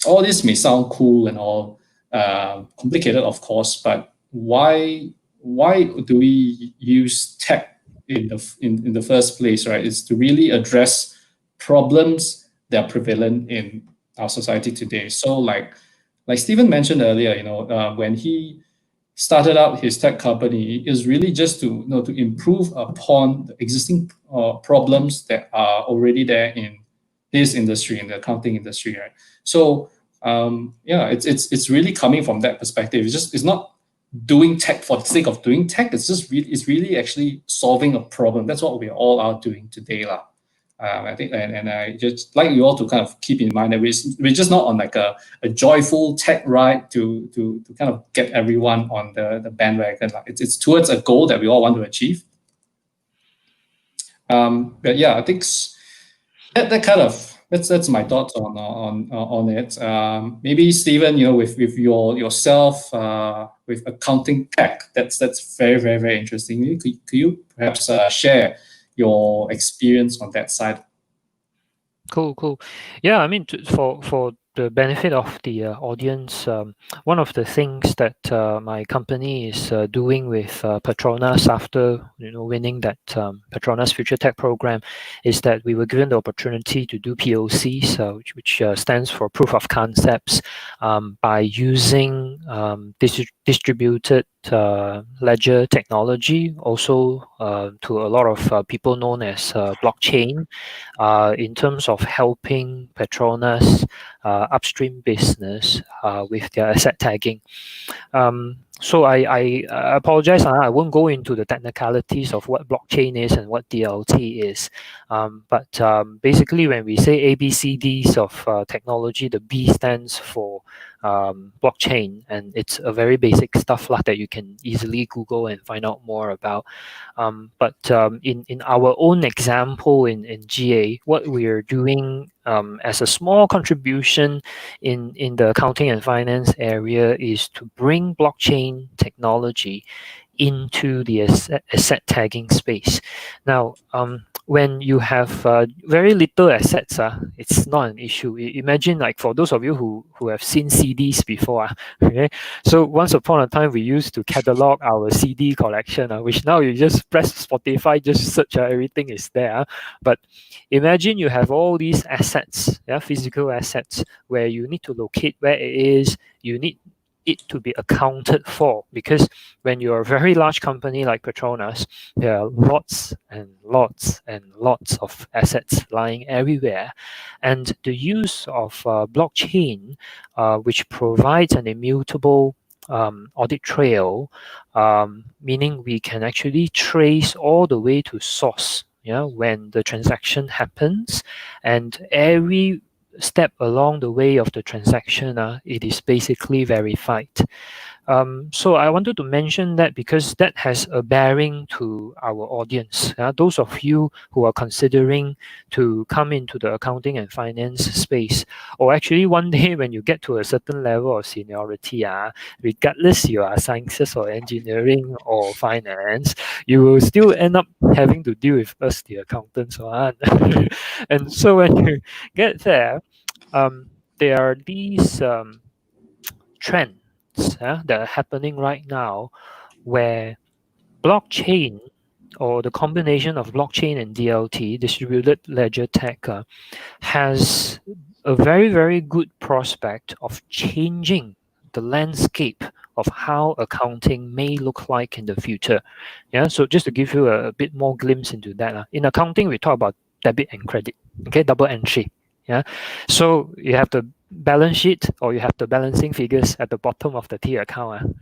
All this may sound cool and all complicated, of course, but why do we use tech in the first place, right? Is to really address problems that are prevalent in our society today. So like Steven mentioned earlier, when he started out his tech company, is really just to to improve upon the existing problems that are already there in this industry, in the accounting industry, right? So it's really coming from that perspective. It's not doing tech for the sake of doing tech. It's really actually solving a problem. That's what we all are doing today, lah. I think, and I just like you all to kind of keep in mind that we're just not on like a joyful tech ride to kind of get everyone on the bandwagon. It's towards a goal that we all want to achieve. But yeah, I think that kind of that's my thoughts on it. Maybe Steven, with yourself with accounting tech, that's very very very interesting. Could you perhaps share your experience on that side? Cool. Yeah, I mean, for the benefit of the audience, one of the things that my company is doing with Petronas after winning that Petronas Future Tech program is that we were given the opportunity to do POCs, which stands for proof of concepts, by using distributed ledger technology, also to a lot of people known as blockchain, in terms of helping Petronas upstream business with their asset tagging. So I apologize, I won't go into the technicalities of what blockchain is and what DLT is. But basically, when we say ABCDs of technology, the B stands for blockchain, and it's a very basic stuff that you can easily Google and find out more about. But in our own example in GA, what we are doing as a small contribution in the accounting and finance area is to bring blockchain technology into the asset tagging space. Now, when you have very little assets, it's not an issue. Imagine, like, for those of you who have seen CDs before, okay? So once upon a time, we used to catalog our CD collection, which now you just press Spotify, just search, everything is there. But imagine you have all these assets, physical assets, where you need to locate where it is. You need it to be accounted for, because when you're a very large company like Petronas, there are lots and lots and lots of assets lying everywhere, and the use of blockchain, which provides an immutable audit trail, meaning we can actually trace all the way to source, when the transaction happens, and every step along the way of the transaction, it is basically verified. So I wanted to mention that because that has a bearing to our audience. Those of you who are considering to come into the accounting and finance space, or actually one day when you get to a certain level of seniority, regardless you are sciences or engineering or finance, you will still end up having to deal with us, the accountants. And so when you get there, there are these trends that are happening right now, where blockchain, or the combination of blockchain and DLT, distributed ledger tech, has a very, very good prospect of changing the landscape of how accounting may look like in the future. So just to give you a bit more glimpse into that, in accounting we talk about debit and credit, double entry. So you have the balance sheet, or you have the balancing figures at the bottom of the T account,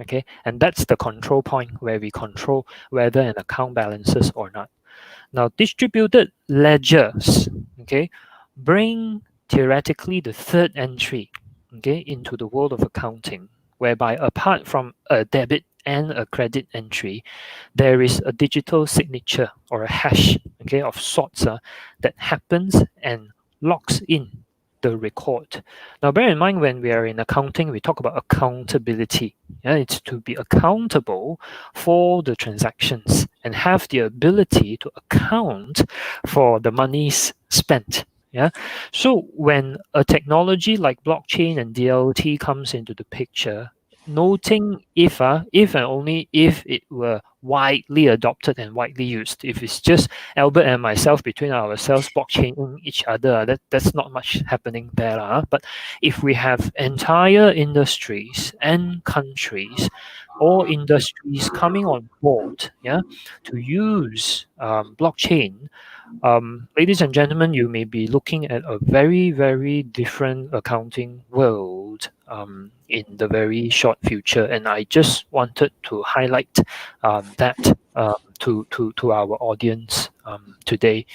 and that's the control point where we control whether an account balances or not. Now, distributed ledgers, bring theoretically the third entry, into the world of accounting, whereby apart from a debit and a credit entry, there is a digital signature or a hash, of sorts, that happens and locks in the record. Now, bear in mind, when we are in accounting, we talk about accountability. It's to be accountable for the transactions and have the ability to account for the monies spent. So when a technology like blockchain and DLT comes into the picture, noting if and only if it were widely adopted and widely used. If it's just Albert and myself between ourselves blockchaining each other, that's not much happening there. But if we have entire industries and countries or industries coming on board, to use blockchain, ladies and gentlemen, you may be looking at a very, very different accounting world in the very short future. And I just wanted to highlight that to our audience today.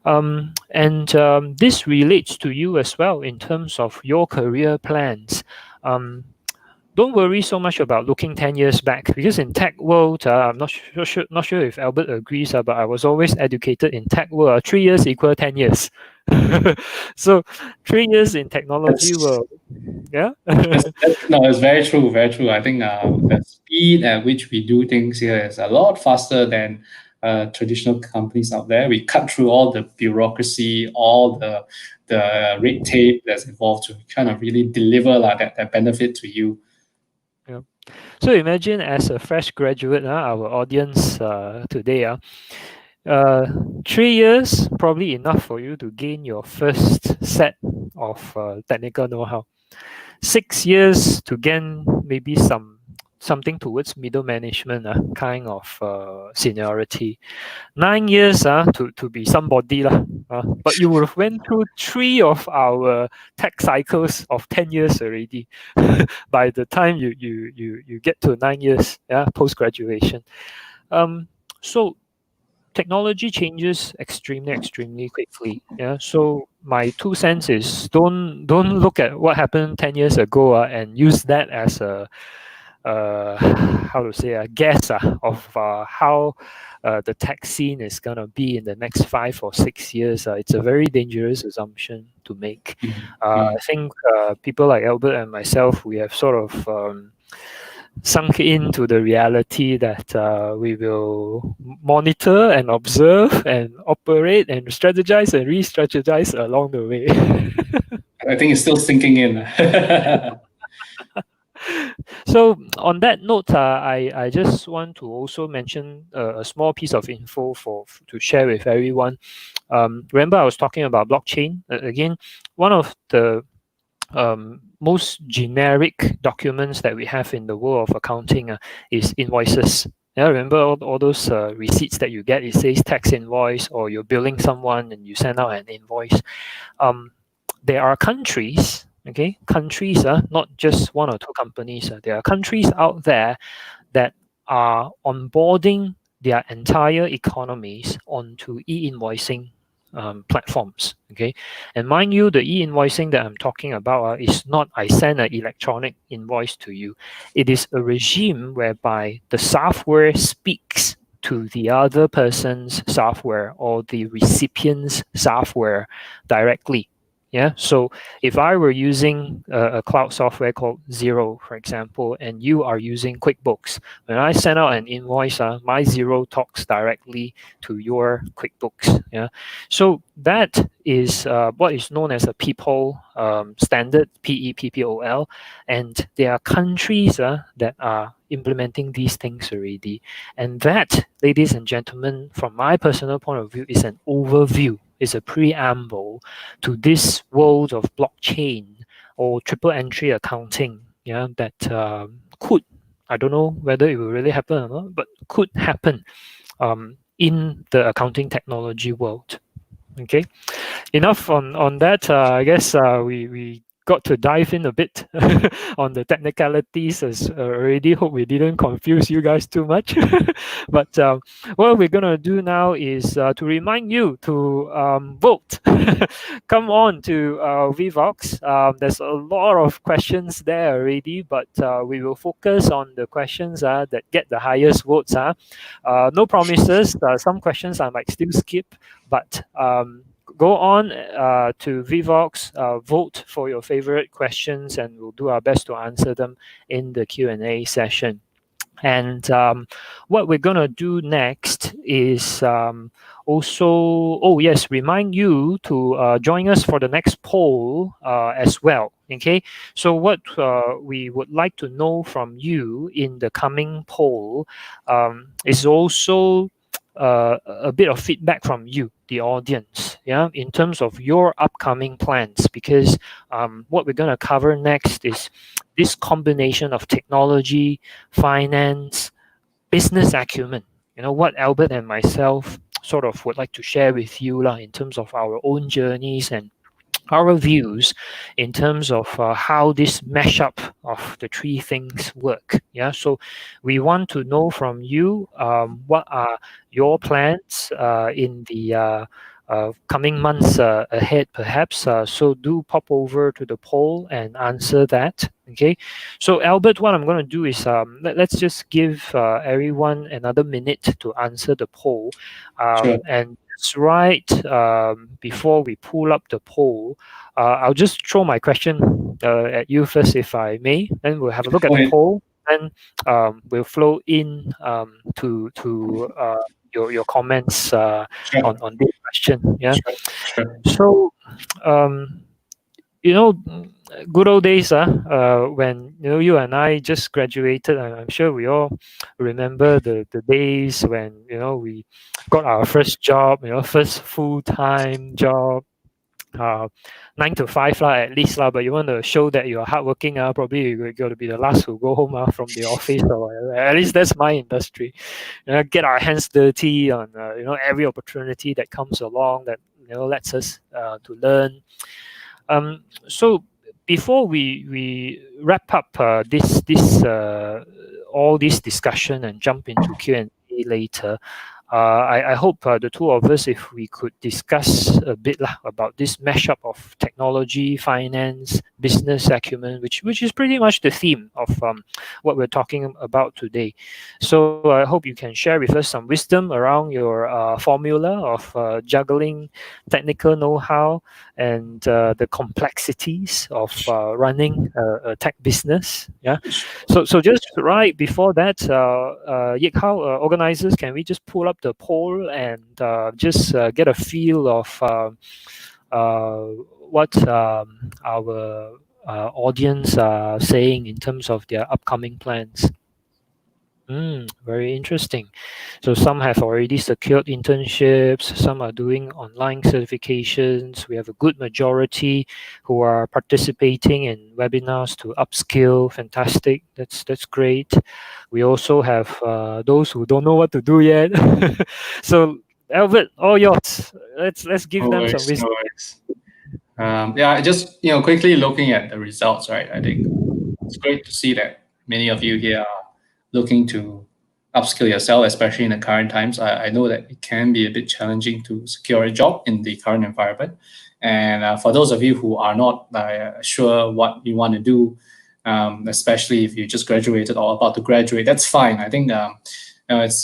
This relates to you as well in terms of your career plans. Don't worry so much about looking 10 years back, because in tech world, I'm not sure if Albert agrees, but I was always educated in tech world. 3 years equal 10 years. So 3 years in technology world. No, it's very true, very true. I think the speed at which we do things here is a lot faster than traditional companies out there. We cut through all the bureaucracy, all the red tape that's involved to kind of really deliver that benefit to you. So imagine, as a fresh graduate, our audience today, 3 years probably enough for you to gain your first set of technical know-how. 6 years to gain maybe something towards middle management, kind of seniority. 9 years to be somebody, but you would have went through 3 of our tech cycles of 10 years already by the time you get to 9 years, post graduation. So technology changes extremely quickly. So my 2 cents is don't look at what happened 10 years ago and use that as a guess of how the tech scene is going to be in the next 5 or 6 years. It's a very dangerous assumption to make. I think people like Albert and myself, we have sort of sunk into the reality that we will monitor and observe and operate and strategize and re-strategize along the way. I think it's still sinking in. So on that note, I just want to also mention a small piece of info to share with everyone. Remember, I was talking about blockchain. Again, one of the most generic documents that we have in the world of accounting is invoices. Yeah, remember all those receipts that you get? It says tax invoice, or you're billing someone and you send out an invoice. There are countries, okay, countries, not just one or two companies. There are countries out there that are onboarding their entire economies onto e-invoicing platforms. Okay, and mind you, the e-invoicing that I'm talking about is not I send an electronic invoice to you. It is a regime whereby the software speaks to the other person's software or the recipient's software directly. Yeah, so if I were using a cloud software called Xero, for example, and you are using QuickBooks, when I send out an invoice, my Xero talks directly to your QuickBooks. Yeah, so that is what is known as a PEOPL standard, PEPPOL, and there are countries that are implementing these things already. And that, ladies and gentlemen, from my personal point of view, is an overview, is a preamble to this world of blockchain or triple entry accounting. Yeah, that could, I don't know whether it will really happen or not, but could happen in the accounting technology world. Okay, enough on that. I guess we got to dive in a bit on the technicalities as already. Hope we didn't confuse you guys too much. But what we're going to do now is to remind you to vote. Come on to Vivox. There's a lot of questions there already, but we will focus on the questions that get the highest votes. No promises. Some questions I might still skip, but go on to Vivox, vote for your favorite questions, and we'll do our best to answer them in the Q&A session. And what we're going to do next is remind you to join us for the next poll as well. Okay, so what we would like to know from you in the coming poll is also a bit of feedback from you, the audience, yeah, in terms of your upcoming plans, because what we're going to cover next is this combination of technology, finance, business acumen. You know, what Albert and myself sort of would like to share with you in terms of our own journeys and our views in terms of how this mashup of the three things work. Yeah, so we want to know from you what are your plans in the coming months ahead, perhaps. So do pop over to the poll and answer that. Okay, so Albert, what I'm going to do is let's just give everyone another minute to answer the poll. Sure. And that's right. Before we pull up the poll, I'll just throw my question at you first, if I may. Then we'll have a look at the poll, and we'll flow in to your comments Sure. on this question. Yeah. Sure. So, good old days, when you and I just graduated, and I'm sure we all remember the days when we got our first job, first full-time job. 9 to 5 at least but you want to show that you're hardworking, probably you're going to be the last to go home from the office, or at least that's my industry. Get our hands dirty on every opportunity that comes along that lets us to learn. So before we wrap up all this discussion and jump into Q&A later, I hope the two of us, if we could discuss a bit about this mashup of technology, finance, business acumen, which is pretty much the theme of what we're talking about today. So I hope you can share with us some wisdom around your formula of juggling technical know-how and the complexities of running a tech business. Yeah. So just right before that, Yik-Hao, organizers, can we just pull up the poll and just get a feel of what our audience are saying in terms of their upcoming plans? Very interesting. So some have already secured internships, some are doing online certifications. We have a good majority who are participating in webinars to upskill. Fantastic. That's great. We also have those who don't know what to do yet. So Albert, all yours. Let's give them some wisdom. Yeah, just quickly looking at the results, right? I think it's great to see that many of you here are looking to upskill yourself, especially in the current times. I know that it can be a bit challenging to secure a job in the current environment. And for those of you who are not sure what you want to do, especially if you just graduated or about to graduate, that's fine. I think I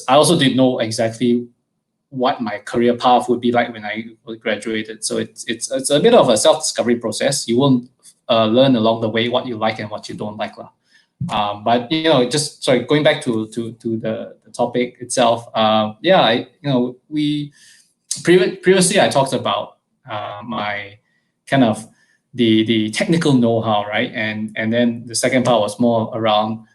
also didn't know exactly what my career path would be like when I graduated. So it's a bit of a self-discovery process. You won't learn along the way what you like and what you don't like. But just going back to the topic itself. We previously I talked about my kind of the technical know-how, right? And then the second part was more around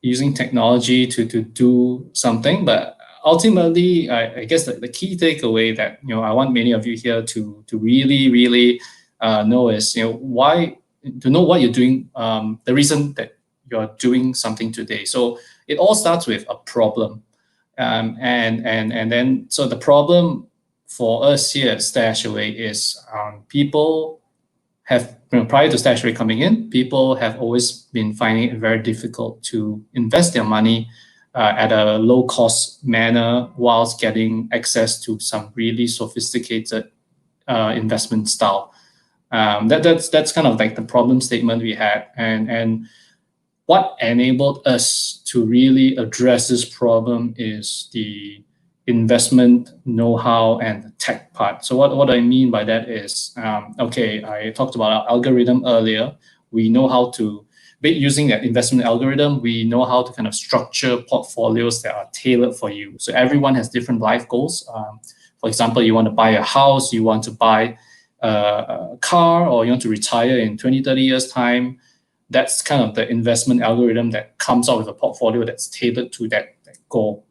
using technology to do something. But ultimately, I guess the key takeaway that I want many of you here to really know is why, to know what you're doing, the reason that you're doing something today. So it all starts with a problem, and then so the problem for us here at Stashaway is people have, prior to Stashaway coming in, people have always been finding it very difficult to invest their money at a low-cost manner whilst getting access to some really sophisticated investment style. That's kind of like the problem statement we had, and what enabled us to really address this problem is the investment know-how and the tech part. So what I mean by that is, I talked about our algorithm earlier. We know how to, using that investment algorithm, we know how to kind of structure portfolios that are tailored for you. So everyone has different life goals. For example, you want to buy a house, you want to buy a car, or you want to retire in 20, 30 years time. That's kind of the investment algorithm that comes out with a portfolio that's tailored to that goal.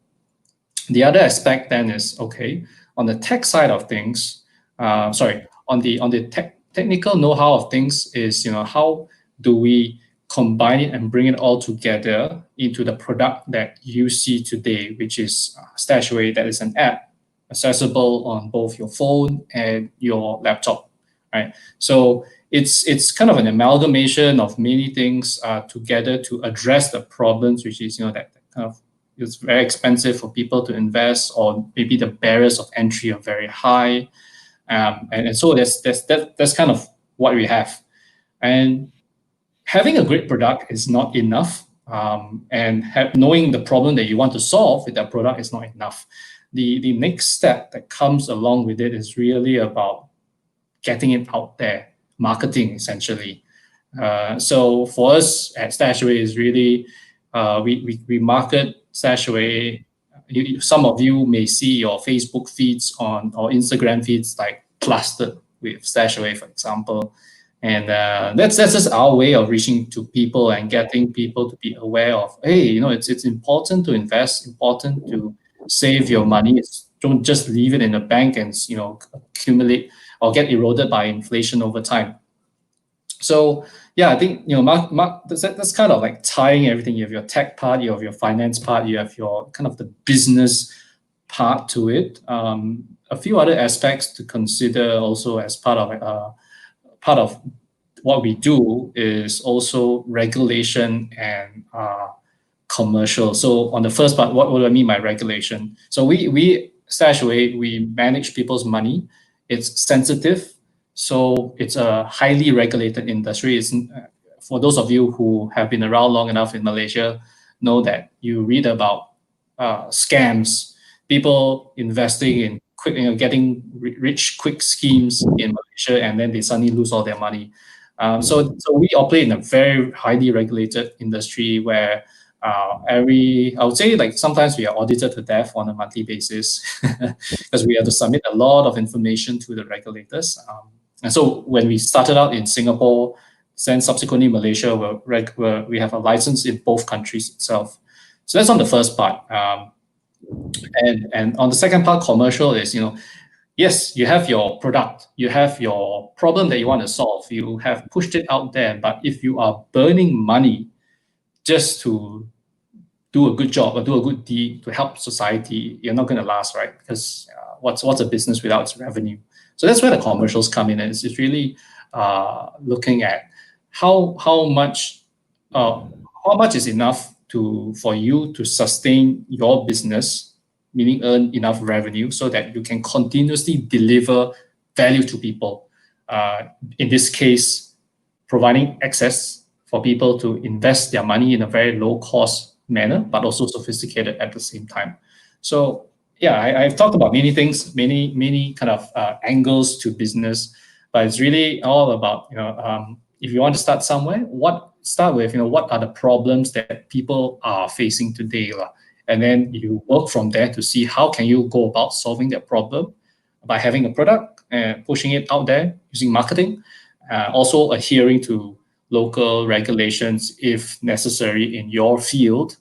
The other aspect then is, on the tech side of things, on the technical know-how of things is, how do we combine it and bring it all together into the product that you see today, which is Stashaway. That is an app accessible on both your phone and your laptop, right? So it's kind of an amalgamation of many things together to address the problems, which is, that kind of, it's very expensive for people to invest, or maybe the barriers of entry are very high. And so that's kind of what we have. And having a great product is not enough. And knowing the problem that you want to solve with that product is not enough. The next step that comes along with it is really about getting it out there, marketing essentially. So for us at Stashaway is really, we market Stashaway. Some of you may see your Facebook feeds or Instagram feeds like plastered with Stashaway, for example. And that's just our way of reaching to people and getting people to be aware of, hey, it's important to invest, important to save your money. Don't just leave it in the bank and accumulate or get eroded by inflation over time. So yeah, I think that's kind of like tying everything. You have your tech part, you have your finance part, you have your kind of the business part to it. A few other aspects to consider also as part of what we do is also regulation and commercial. So on the first part, what do I mean by regulation? So we Stashaway, we manage people's money. It's sensitive. So it's a highly regulated industry. It's, for those of you who have been around long enough in Malaysia, know that you read about scams, people investing in quick, getting rich quick schemes in Malaysia, and then they suddenly lose all their money. So we operate in a very highly regulated industry where I would say, like, sometimes we are audited to death on a monthly basis because we have to submit a lot of information to the regulators. And so when we started out in Singapore, then subsequently Malaysia we have a license in both countries itself. So that's on the first part. And on the second part, commercial is, yes, you have your product, you have your problem that you want to solve, you have pushed it out there, but if you are burning money just to do a good job or do a good deed to help society, you're not going to last, right? Because what's a business without its revenue? So that's where the commercials come in. And it's really looking at how much is enough for you to sustain your business, meaning earn enough revenue so that you can continuously deliver value to people. In this case, providing access for people to invest their money in a very low cost manner, but also sophisticated at the same time. So yeah, I've talked about many things, many kind of angles to business, but it's really all about, if you want to start somewhere, start with, what are the problems that people are facing today, and then you work from there to see how can you go about solving that problem by having a product and pushing it out there using marketing, also adhering to local regulations if necessary in your field.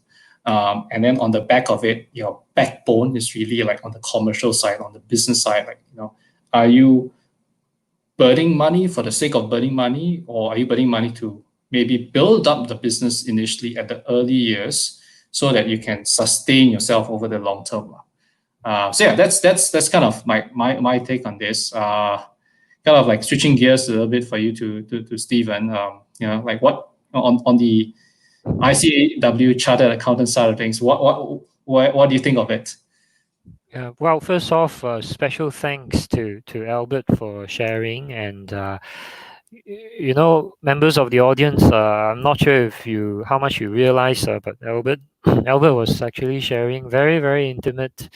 And then on the back of it, your backbone is really like on the commercial side, on the business side, are you burning money for the sake of burning money, or are you burning money to maybe build up the business initially at the early years so that you can sustain yourself over the long term? So yeah, that's kind of my take on this. Kind of like switching gears a little bit for you to Steven. Like what on the ICAEW chartered accountant side of things, what do you think of it? Yeah, well, first off, special thanks to Albert for sharing, and members of the audience. I'm not sure how much you realize, but Albert was actually sharing very, very intimate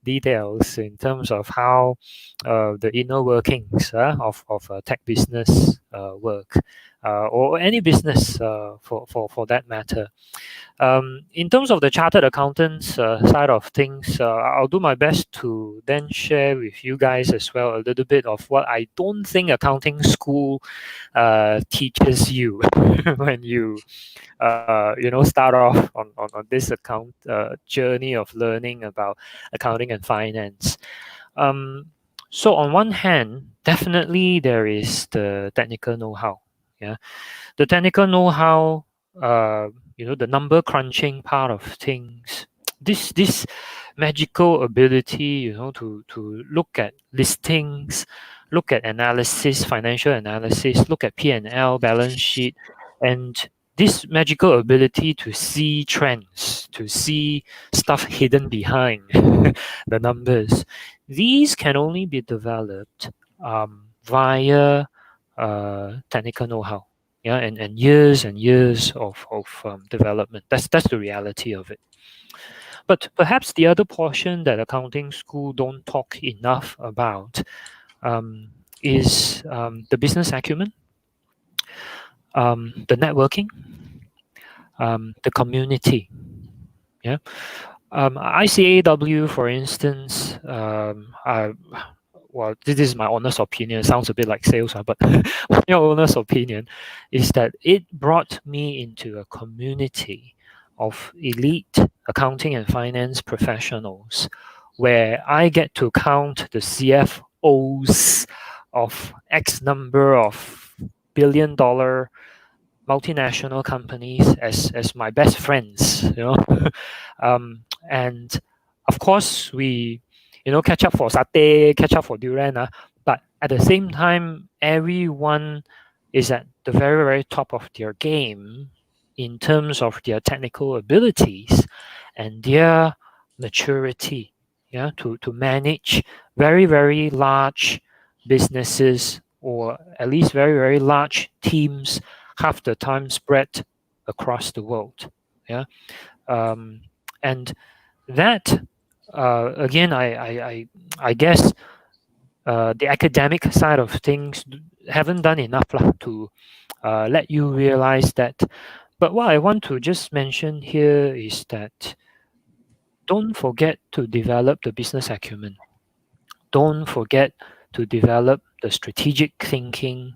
details in terms of how the inner workings of tech business work, or any business for that matter. In terms of the chartered accountants side of things, I'll do my best to then share with you guys as well a little bit of what I don't think accounting school teaches you when you start off on this journey of learning about accounting and finance. So on one hand, definitely there is the technical know-how. Yeah, the technical know-how. The number crunching part of things. This magical ability, to look at listings, look at analysis, financial analysis, look at P&L, balance sheet, and this magical ability to see trends, to see stuff hidden behind the numbers. These can only be developed via technical know-how. Yeah, and years of development. That's the reality of it. But perhaps the other portion that accounting school don't talk enough about is the business acumen, the networking, the community. Yeah, ICAEW, for instance. Well, this is my honest opinion. It sounds a bit like sales, but my honest opinion is that it brought me into a community of elite accounting and finance professionals where I get to count the CFOs of X number of billion-dollar multinational companies as my best friends, and of course we catch up for satay, catch up for durian, but at the same time, everyone is at the very, very top of their game in terms of their technical abilities and their maturity, to manage very, very large businesses, or at least very, very large teams, half the time spread across the world. And that again, I guess the academic side of things haven't done enough to let you realize that. But what I want to just mention here is that don't forget to develop the business acumen. Don't forget to develop the strategic thinking.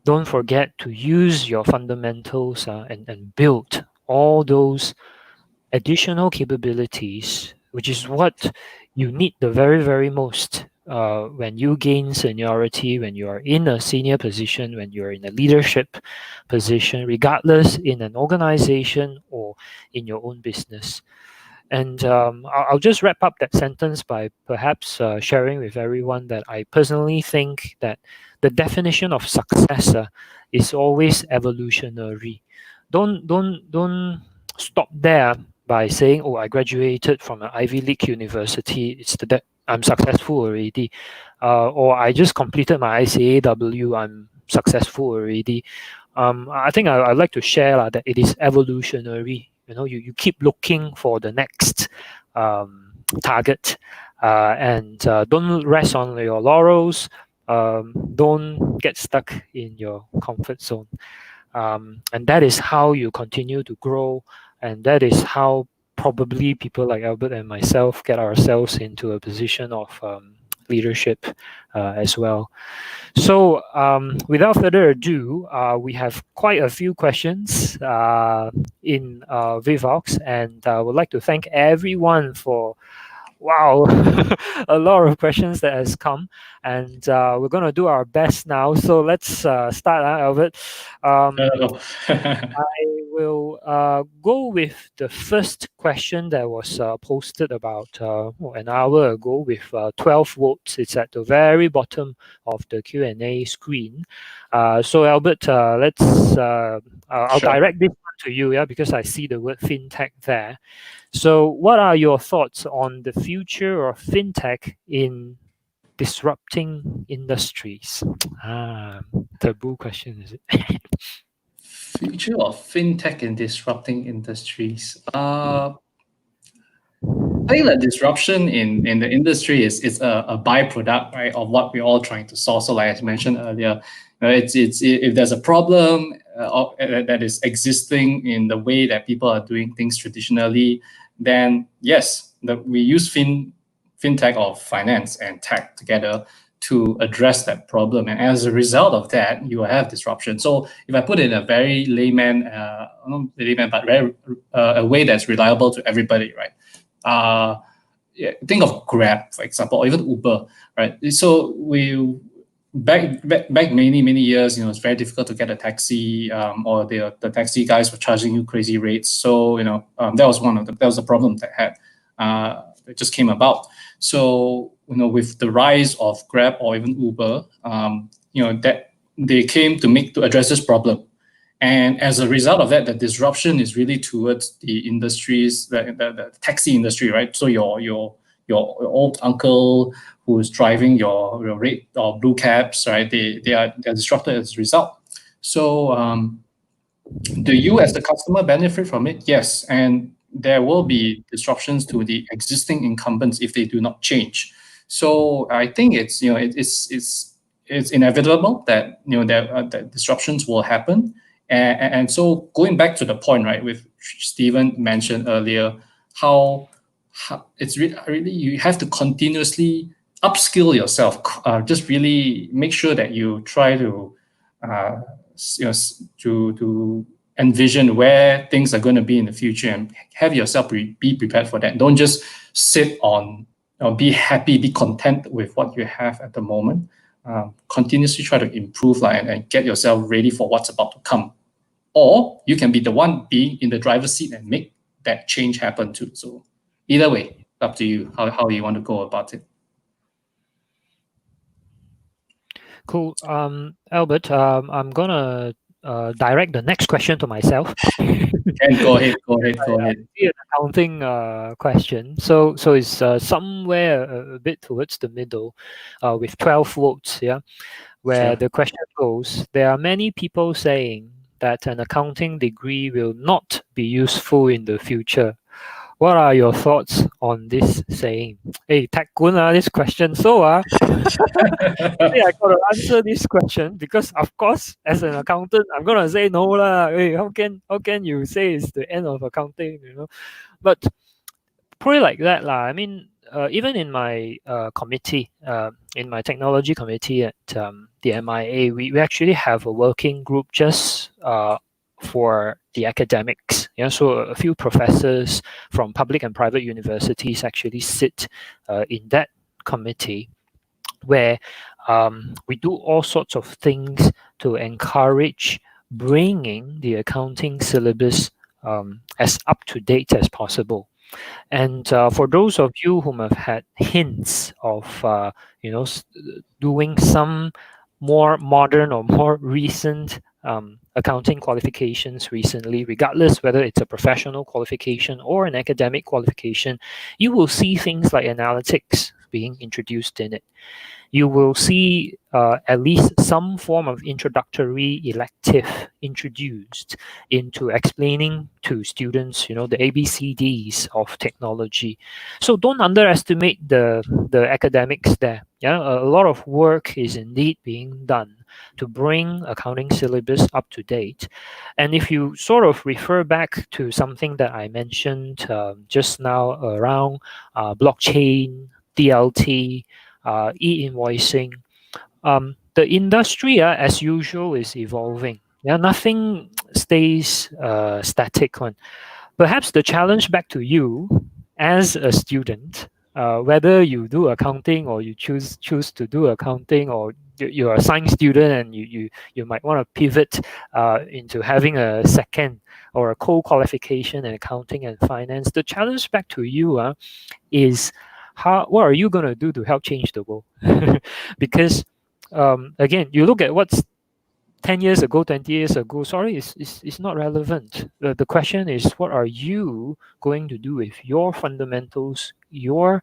don't forget to use your fundamentals and build all those additional capabilities, which is what you need the very, very most when you gain seniority, when you are in a senior position, when you're in a leadership position, regardless in an organization or in your own business. And I'll just wrap up that sentence by perhaps sharing with everyone that I personally think that the definition of success is always evolutionary. Don't stop there by saying, "Oh, I graduated from an Ivy League university. That I'm successful already," or "I just completed my ICAEW. I'm successful already." I think I'd like to share that it is evolutionary. You keep looking for the next target, and don't rest on your laurels. Don't get stuck in your comfort zone. And that is how you continue to grow, and that is how probably people like Albert and myself get ourselves into a position of leadership as well. So without further ado, we have quite a few questions in Vivox, and I would like to thank everyone for wow, a lot of questions that has come, and we're going to do our best now. So let's start, Albert. I will go with the first question that was posted about an hour ago with 12 votes. It's at the very bottom of the Q&A screen. So Albert, I'll direct this one to you, because I see the word fintech there. So what are your thoughts on the future of fintech in disrupting industries? Taboo question, is it? Future of fintech in disrupting industries. I think that disruption in the industry is a byproduct, right, of what we're all trying to solve. So, like I mentioned earlier, it's if there's a problem that is existing in the way that people are doing things traditionally, then yes, we use fintech or finance and tech together to address that problem. And as a result of that, you have disruption. So if I put it in a very a way that's reliable to everybody, right? Think of Grab, for example, or even Uber, right? So we back many years, it's very difficult to get a taxi, or the taxi guys were charging you crazy rates. So that was a problem that just came about. So with the rise of Grab or even Uber, that they came to address this problem. And as a result of that, the disruption is really towards the industries, the taxi industry, right? So your old uncle who's driving your red or blue cabs, right? They're disrupted as a result. So do you as the customer benefit from it? Yes, and there will be disruptions to the existing incumbents if they do not change. So I think it's inevitable that that disruptions will happen. And so going back to the point, right, with Steven mentioned earlier, how it's really you have to continuously upskill yourself. Just really make sure that you try to to envision where things are going to be in the future and have yourself be prepared for that. Don't just sit on, be happy, be content with what you have at the moment. Continuously try to improve and get yourself ready for what's about to come. Or you can be the one being in the driver's seat and make that change happen too. So either way, up to you how you want to go about it. Cool. Albert, I'm gonna direct the next question to myself. And go ahead. An accounting question. So it's somewhere a bit towards the middle, with 12 votes. Yeah, where Sure. the question goes: there are many people saying that an accounting degree will not be useful in the future. What are your thoughts on this saying? Hey, Takun, this question. So, I got to answer this question because, of course, as an accountant, I'm gonna say no lah. Hey, how can you say it's the end of accounting? But put it like that lah. I mean, even in my committee, in my technology committee at the MIA, we actually have a working group just for the academics. Yeah, so a few professors from public and private universities actually sit in that committee, where we do all sorts of things to encourage bringing the accounting syllabus as up to date as possible. And for those of you whom have had hints of, doing some more modern or more recent accounting qualifications recently, regardless whether it's a professional qualification or an academic qualification, you will see things like analytics being introduced in it. You will see at least some form of introductory elective introduced into explaining to students, the ABCDs of technology. So don't underestimate the academics there. Yeah, a lot of work is indeed being done to bring accounting syllabus up to date. And if you sort of refer back to something that I mentioned just now around blockchain, DLT, e-invoicing, the industry, as usual, is evolving. Yeah, nothing stays static one. Perhaps the challenge back to you as a student, whether you do accounting or you choose to do accounting, or you're a science student and you might want to pivot into having a second or a co-qualification in accounting and finance. The challenge back to you is what are you going to do to help change the world? Because again, you look at what's 10 years ago, 20 years ago, sorry, it's not relevant. The question is, what are you going to do with your fundamentals, your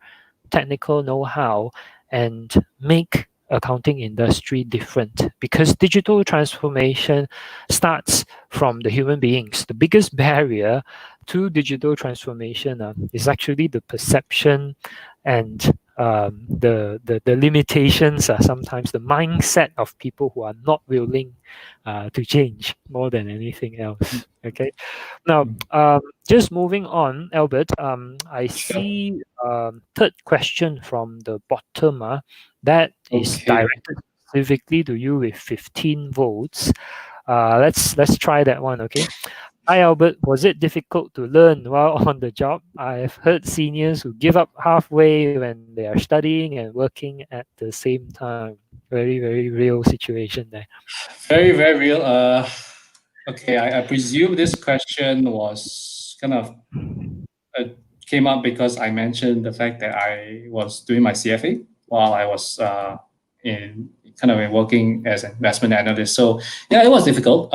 technical know-how, and make accounting industry different? Because digital transformation starts from the human beings. The biggest barrier to digital transformation is actually the perception and the limitations are sometimes the mindset of people who are not willing to change more than anything else. Okay. Now, just moving on, Albert, I see third question from the bottom. That is directed specifically to you with 15 votes. Let's try that one. Okay. Hi, Albert. Was it difficult to learn while on the job? I've heard seniors who give up halfway when they are studying and working at the same time. Very, very real situation there. Very, very real. Okay, I presume this question was kind of came up because I mentioned the fact that I was doing my CFA while I was working as an investment analyst. So yeah, it was difficult.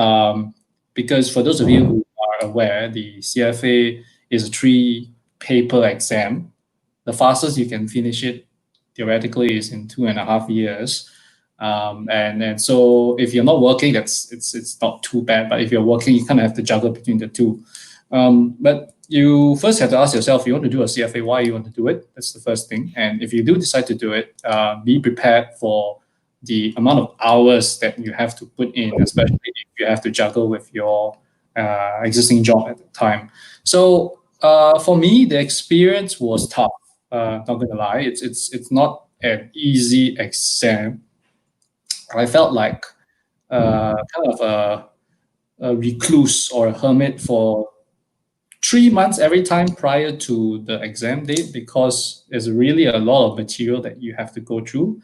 Because for those of you who are aware, the CFA is a 3-paper exam. The fastest you can finish it theoretically is in 2.5 years. And so if you're not working, it's not too bad. But if you're working, you kind of have to juggle between the two. But you first have to ask yourself, you want to do a CFA, why you want to do it? That's the first thing. And if you do decide to do it, be prepared for the amount of hours that you have to put in, especially if you have to juggle with your existing job at the time. So for me, the experience was tough. Not gonna lie, it's not an easy exam. I felt like kind of a recluse or a hermit for 3 months every time prior to the exam date, because there's really a lot of material that you have to go through.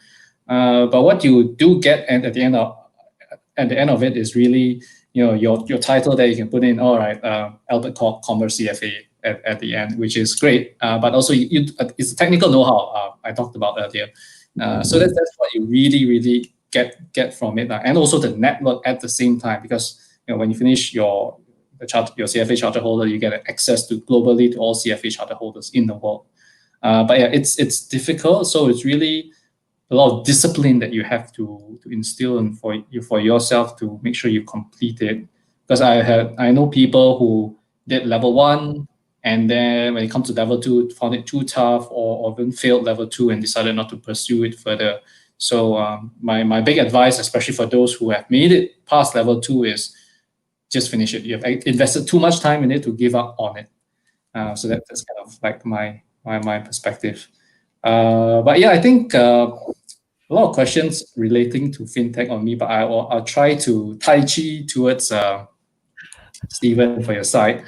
But what you do get at the end of it is really, your title that you can put in. All right, Albert Kok, Commerce CFA at the end, which is great. But also, it's technical know-how I talked about earlier. So that's what you really get from it, and also the network at the same time, because when you finish your CFA charter holder, you get access to globally to all CFA charter holders in the world. But yeah, it's difficult. So it's really a lot of discipline that you have to instill in for yourself to make sure you complete it. Because I know people who did level 1, and then when it comes to level 2, found it too tough, or even failed level 2 and decided not to pursue it further. So my big advice, especially for those who have made it past level 2, is just finish it. You have invested too much time in it to give up on it. So that's kind of like my perspective. But yeah, I think a lot of questions relating to fintech on me, but I'll try to tai chi towards Steven for your side.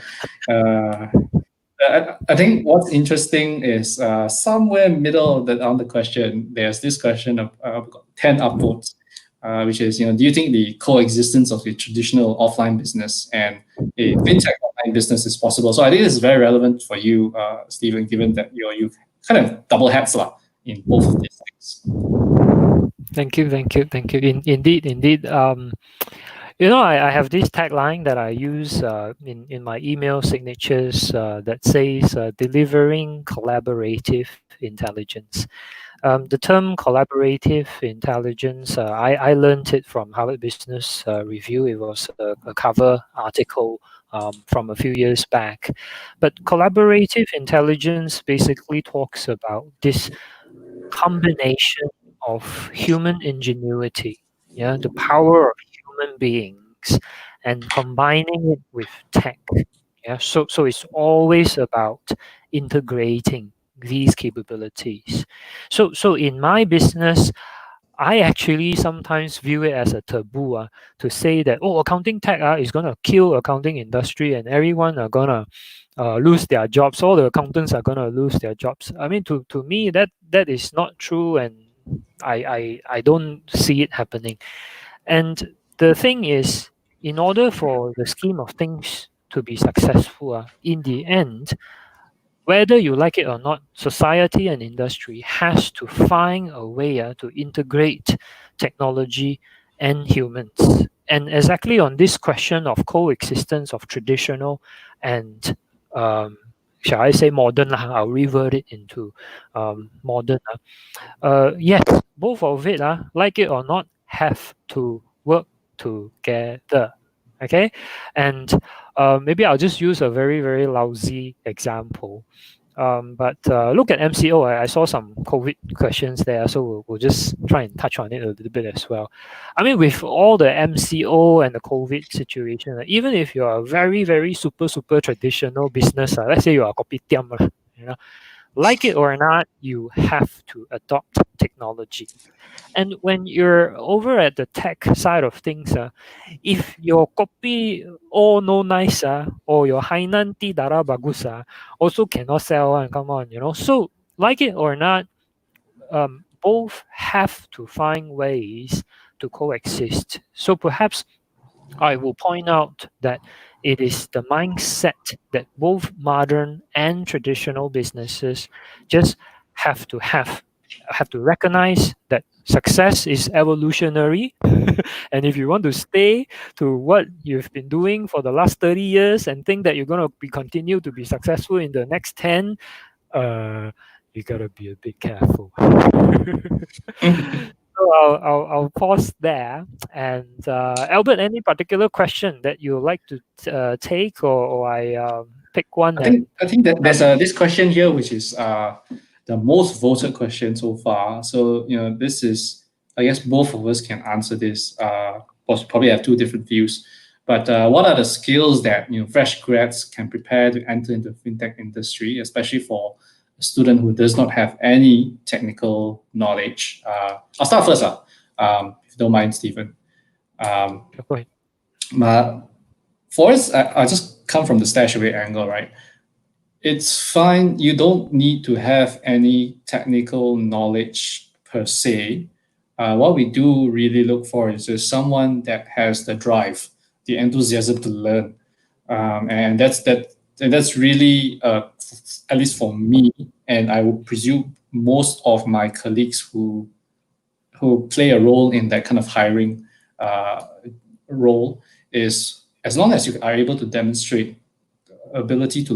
I think what's interesting is somewhere middle on the question, there's this question of 10 upvotes, which is, do you think the coexistence of the traditional offline business and a fintech online business is possible? So I think this is very relevant for you, Steven, given that you kind of double hats in both of these things. Thank you. Indeed. I have this tagline that I use in my email signatures that says delivering collaborative intelligence. The term collaborative intelligence, I learned it from Harvard Business Review. It was a cover article from a few years back. But collaborative intelligence basically talks about this combination of human ingenuity, the power of human beings, and combining it with tech. So it's always about integrating these capabilities. So in my business, I actually sometimes view it as a taboo to say that, accounting tech is going to kill accounting industry and everyone are going to lose their jobs. All the accountants are going to lose their jobs. I mean, to me, that is not true, and I don't see it happening. And the thing is, in order for the scheme of things to be successful, in the end, whether you like it or not, society and industry has to find a way to integrate technology and humans. And exactly on this question of coexistence of traditional and, shall I say, modern, I'll revert it into modern. Yes, both of it, like it or not, have to work together. Okay, and maybe I'll just use a very, very lousy example. But look at MCO. I saw some COVID questions there, so we'll just try and touch on it a little bit as well. I mean, with all the MCO and the COVID situation, even if you're a very, very super traditional business, let's say you're a kopitiam, like it or not, you have to adopt technology. And when you're over at the tech side of things, if your kopi all no nice, or your Hainan tea dara bagus, also cannot sell, come on, So like it or not, both have to find ways to coexist. So perhaps I will point out that it is the mindset that both modern and traditional businesses just have to recognize that success is evolutionary. And if you want to stay to what you've been doing for the last 30 years and think that you're going to continue to be successful in the next 10, you got to be a bit careful. So I'll pause there. And Albert, any particular question that you would like to take, or I pick one? I think that there's this question here, which is the most voted question so far. So this is, I guess both of us can answer this. Probably have two different views. But what are the skills that fresh grads can prepare to enter into the fintech industry, especially for a student who does not have any technical knowledge? I'll start first, if you don't mind, Steven. Go ahead. For us, I just come from the Stashaway angle, right? It's fine. You don't need to have any technical knowledge per se. What we do really look for is just someone that has the drive, the enthusiasm to learn, and that's really, at least for me, and I would presume most of my colleagues who play a role in that kind of hiring role, is as long as you are able to demonstrate ability to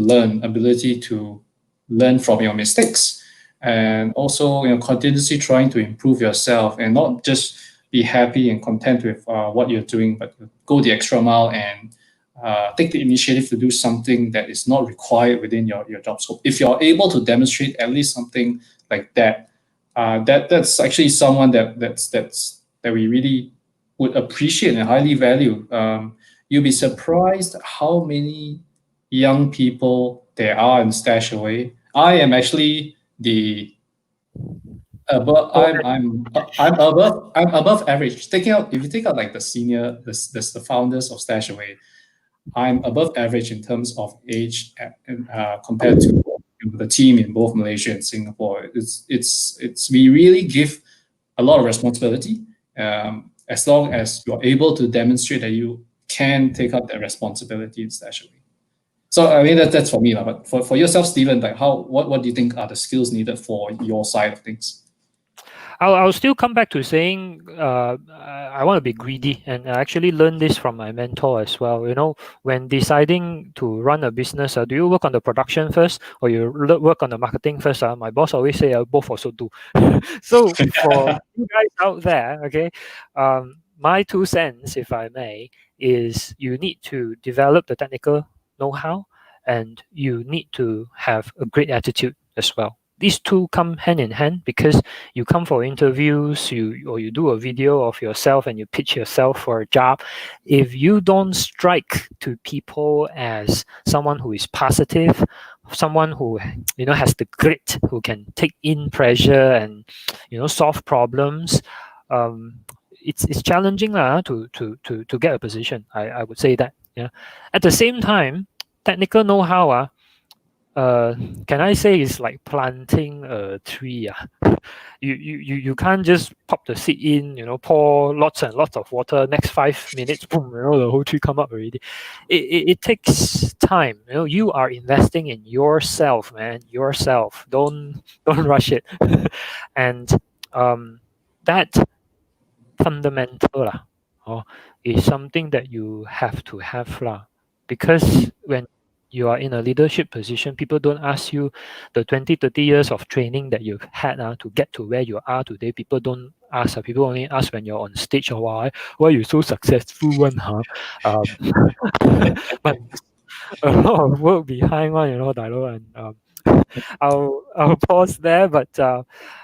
learn from your mistakes, and also continuously trying to improve yourself, and not just be happy and content with what you're doing, but go the extra mile and take the initiative to do something that is not required within your job scope. If you're able to demonstrate at least something like that, that's actually someone that we really would appreciate and highly value. You'll be surprised how many young people there are in Stashaway. I am actually the But I'm above average. If you take out like the senior, the founders of Stashaway, I'm above average in terms of age compared to the team in both Malaysia and Singapore. We really give a lot of responsibility as long as you're able to demonstrate that you can take up that responsibility in Stashaway. So I mean that's for me, but for yourself, Steven, like what do you think are the skills needed for your side of things? I'll still come back to saying I want to be greedy, and I actually learned this from my mentor as well. You know, when deciding to run a business, do you work on the production first or you work on the marketing first? My boss always say both also do. So for you guys out there, okay, my 2 cents, if I may, is you need to develop the technical know-how and you need to have a great attitude as well. These two come hand in hand because you come for interviews, you do a video of yourself and you pitch yourself for a job. If you don't strike to people as someone who is positive, someone who has the grit, who can take in pressure and solve problems, it's challenging to get a position. I would say that. Yeah. At the same time, technical know-how can I say it's like planting a tree? You can't just pop the seed in, pour lots and lots of water. Next 5 minutes, boom, the whole tree come up already. It takes time. You are investing in yourself, man. Yourself. Don't rush it. And that fundamental is something that you have to have because when you are in a leadership position, people don't ask you the 20, 30 years of training that you've had to get to where you are today. People don't ask. People only ask when you're on stage or why are you so successful one, but a lot of work behind one, Dilo, and I'll pause there. But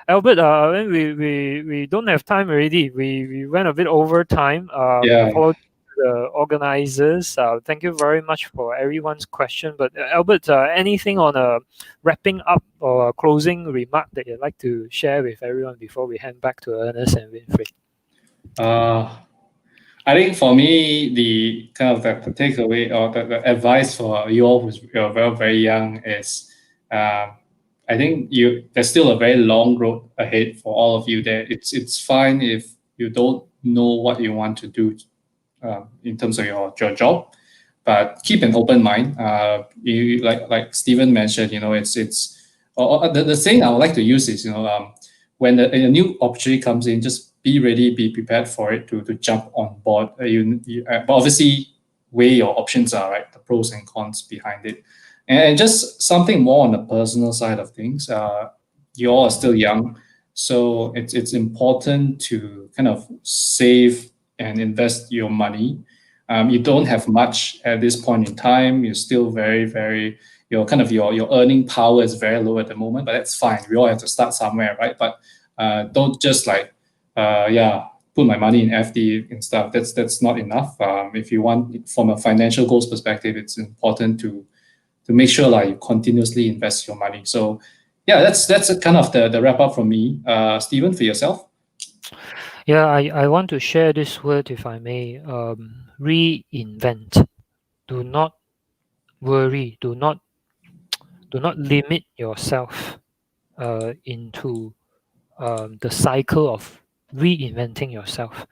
Albert, we don't have time already. We went a bit over time. Apologies to the organizers. Thank you very much for everyone's question. But Albert, anything on a wrapping up or a closing remark that you'd like to share with everyone before we hand back to Ernest and Winfrey? I think for me, the kind of the takeaway or the advice for you all who's very, very young is I think there's still a very long road ahead for all of you there. It's fine if you don't know what you want to do in terms of your job, but keep an open mind. You like Steven mentioned, the saying I would like to use is when a new opportunity comes in, just be ready, be prepared for it to jump on board. But obviously weigh your options are right, the pros and cons behind it. And just something more on the personal side of things. You all are still young, so it's important to kind of save and invest your money. You don't have much at this point in time. You're still very, very, your earning power is very low at the moment, but that's fine. We all have to start somewhere, right? But don't just put my money in FD and stuff. That's not enough. If you want, from a financial goals perspective, it's important to make sure you continuously invest your money. So yeah, that's kind of the wrap up from me. Steven, for yourself? Yeah, I want to share this word, if I may. Reinvent. Do not worry. Do not limit yourself into the cycle of reinventing yourself.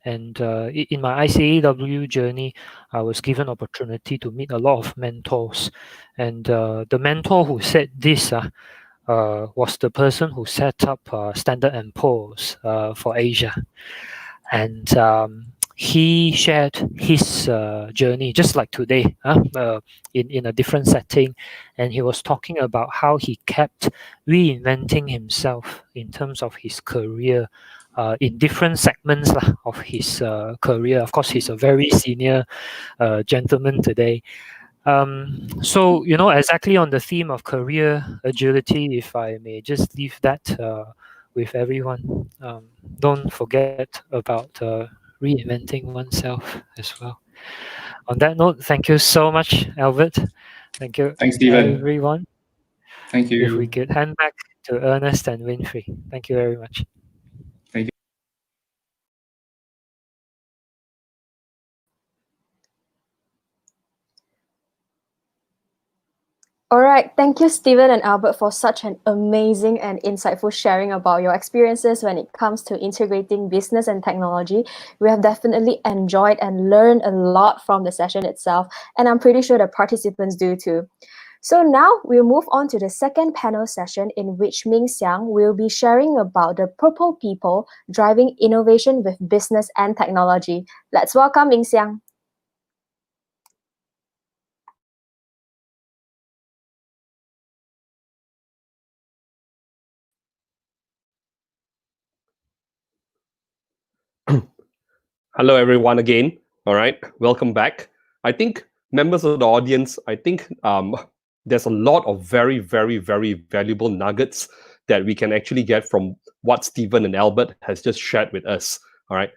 And in my ICAEW journey, I was given opportunity to meet a lot of mentors. And the mentor who said this was the person who set up Standard & Poor's for Asia. And he shared his journey, just like today, in a different setting. And he was talking about how he kept reinventing himself in terms of his career, in different segments of his career. Of course, he's a very senior gentleman today. So, exactly on the theme of career agility, if I may just leave that with everyone. Don't forget about reinventing oneself as well. On that note, thank you so much, Albert. Thank you. Thanks, Steven. Everyone. Thank you. If we could hand back to Ernest and Winfrey. Thank you very much. Thank you. All right, thank you, Steven and Albert, for such an amazing and insightful sharing about your experiences when it comes to integrating business and technology. We have definitely enjoyed and learned a lot from the session itself, and I'm pretty sure the participants do too. So now we'll move on to the second panel session, in which Ming will be sharing about the purple people driving innovation with business and technology. Let's welcome Ming Xiang. Hello, everyone, again. All right, welcome back. I think members of the audience, I think there's a lot of very, very, very valuable nuggets that we can actually get from what Steven and Albert has just shared with us. All right,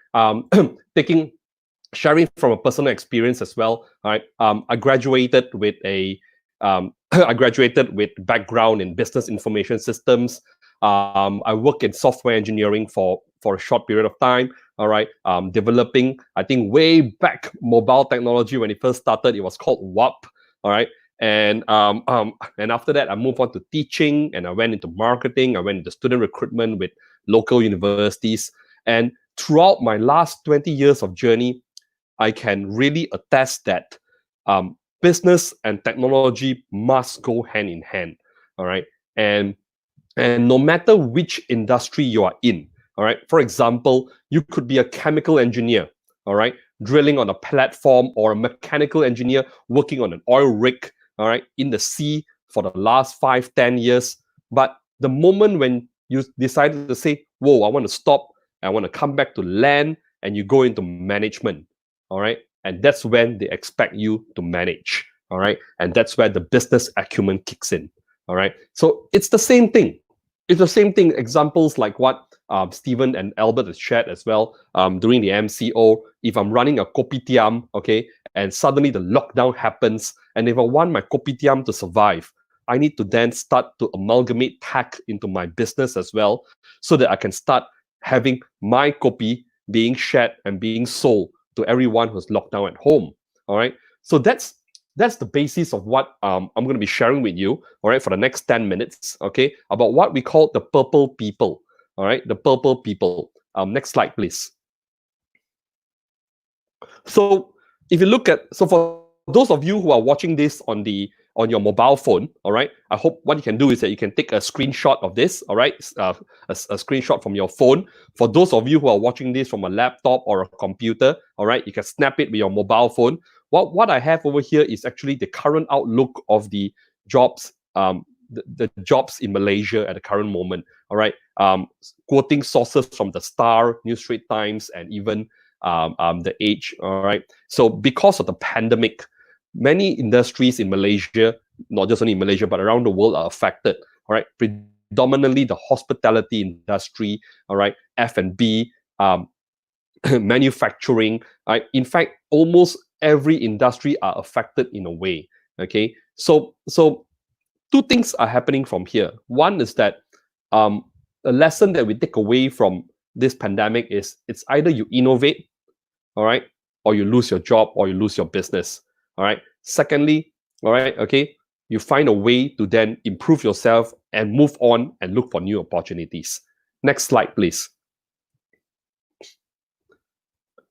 sharing from a personal experience as well. All right, I graduated with a I graduated with background in business information systems. I work in software engineering for a short period of time. All right, developing, I think way back mobile technology when it first started, it was called WAP. All right, and after that, I moved on to teaching, and I went into marketing. I went into student recruitment with local universities, and throughout my last 20 years of journey, I can really attest that business and technology must go hand in hand. All right, and no matter which industry you are in. All right. For example, you could be a chemical engineer, all right, drilling on a platform, or a mechanical engineer working on an oil rig, all right, in the sea for the last 5-10 years. But the moment when you decided to say, whoa, I want to stop, I want to come back to land, and you go into management, all right, and that's when they expect you to manage, all right, and that's where the business acumen kicks in, all right. So it's the same thing. It's the same thing. Examples like what Steven and Albert has shared as well during the MCO. If I'm running a kopitiam, okay, and suddenly the lockdown happens, and if I want my kopitiam to survive, I need to then start to amalgamate tech into my business as well, so that I can start having my kopi being shared and being sold to everyone who's locked down at home. All right. So that's the basis of what I'm going to be sharing with you, all right, for the next 10 minutes, okay, about what we call the purple people, all right, the purple people. Next slide, please. So if you look at, so for those of you who are watching this on your mobile phone, all right, I hope what you can do is that you can take a screenshot of this, all right, a screenshot from your phone. For those of you who are watching this from a laptop or a computer, all right, you can snap it with your mobile phone. What I have over here is actually the current outlook of the jobs, the jobs in Malaysia at the current moment. All right, quoting sources from the Star, New Straits Times, and even the Age. All right, so because of the pandemic, many industries in Malaysia, not just only in Malaysia but around the world, are affected. All right, predominantly the hospitality industry. All right, F&B. Manufacturing, right? In fact, almost every industry are affected in a way. Okay, so two things are happening from here. One is that a lesson that we take away from this pandemic is it's either you innovate, all right, or you lose your job, or you lose your business. All right. Secondly, all right, okay, you find a way to then improve yourself and move on and look for new opportunities. Next slide, please.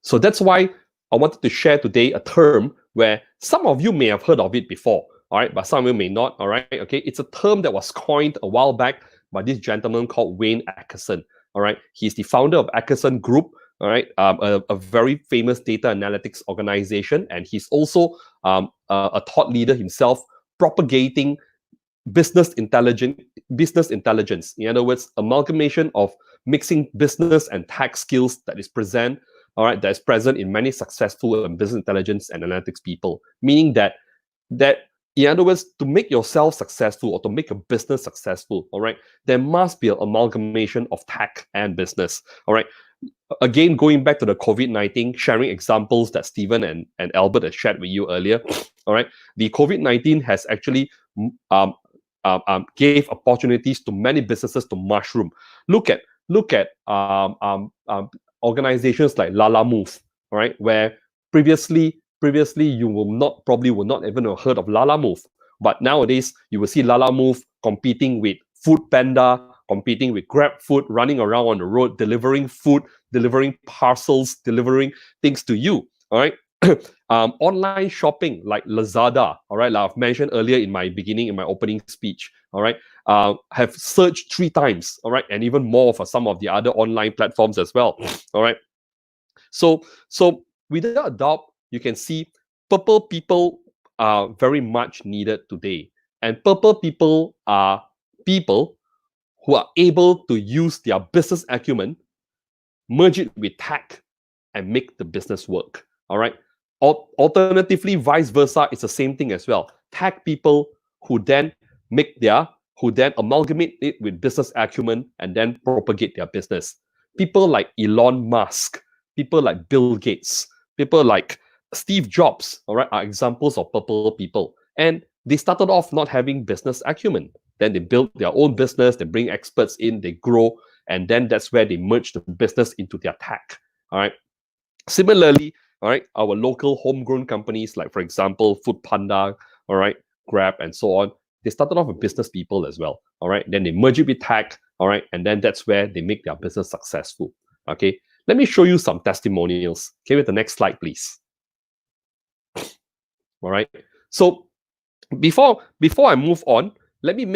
So that's why I wanted to share today a term where some of you may have heard of it before, all right, but some of you may not, all right, okay. It's a term that was coined a while back by this gentleman called Wayne Atkinson, all right. He's the founder of Atkinson Group, all right, a very famous data analytics organization, and he's also a thought leader himself, propagating business intelligence. In other words, amalgamation of mixing business and tech skills that is present in many successful business intelligence and analytics people. Meaning that in other words, to make yourself successful or to make a business successful, all right, there must be an amalgamation of tech and business. All right. Again, going back to the COVID-19, sharing examples that Steven and Albert has shared with you earlier. All right. The COVID-19 has actually gave opportunities to many businesses to mushroom. Look at organizations like Lalamove, all right, where previously you will not even have heard of Lalamove, but nowadays you will see Lalamove competing with Foodpanda, competing with GrabFood, running around on the road, delivering food, delivering parcels, delivering things to you. All right. Online shopping like Lazada, all right, like I've mentioned earlier in my opening speech, all right, have surged 3 times, all right, and even more for some of the other online platforms as well, all right. So without a doubt, you can see purple people are very much needed today, and purple people are people who are able to use their business acumen, merge it with tech, and make the business work. All right. Alternatively, vice versa, it's the same thing as well. Tech people who then amalgamate it with business acumen and then propagate their business. People like Elon Musk, people like Bill Gates, people like Steve Jobs, all right, are examples of purple people. And they started off not having business acumen. Then they built their own business, they bring experts in, they grow, and then that's where they merge the business into their tech. All right. Similarly, all right, our local homegrown companies, like for example, Foodpanda, all right, Grab, and so on, they started off with business people as well. All right. Then they merge it with tech, all right, and then that's where they make their business successful. Okay. Let me show you some testimonials. Okay, with the next slide, please. All right. So before I move on, let me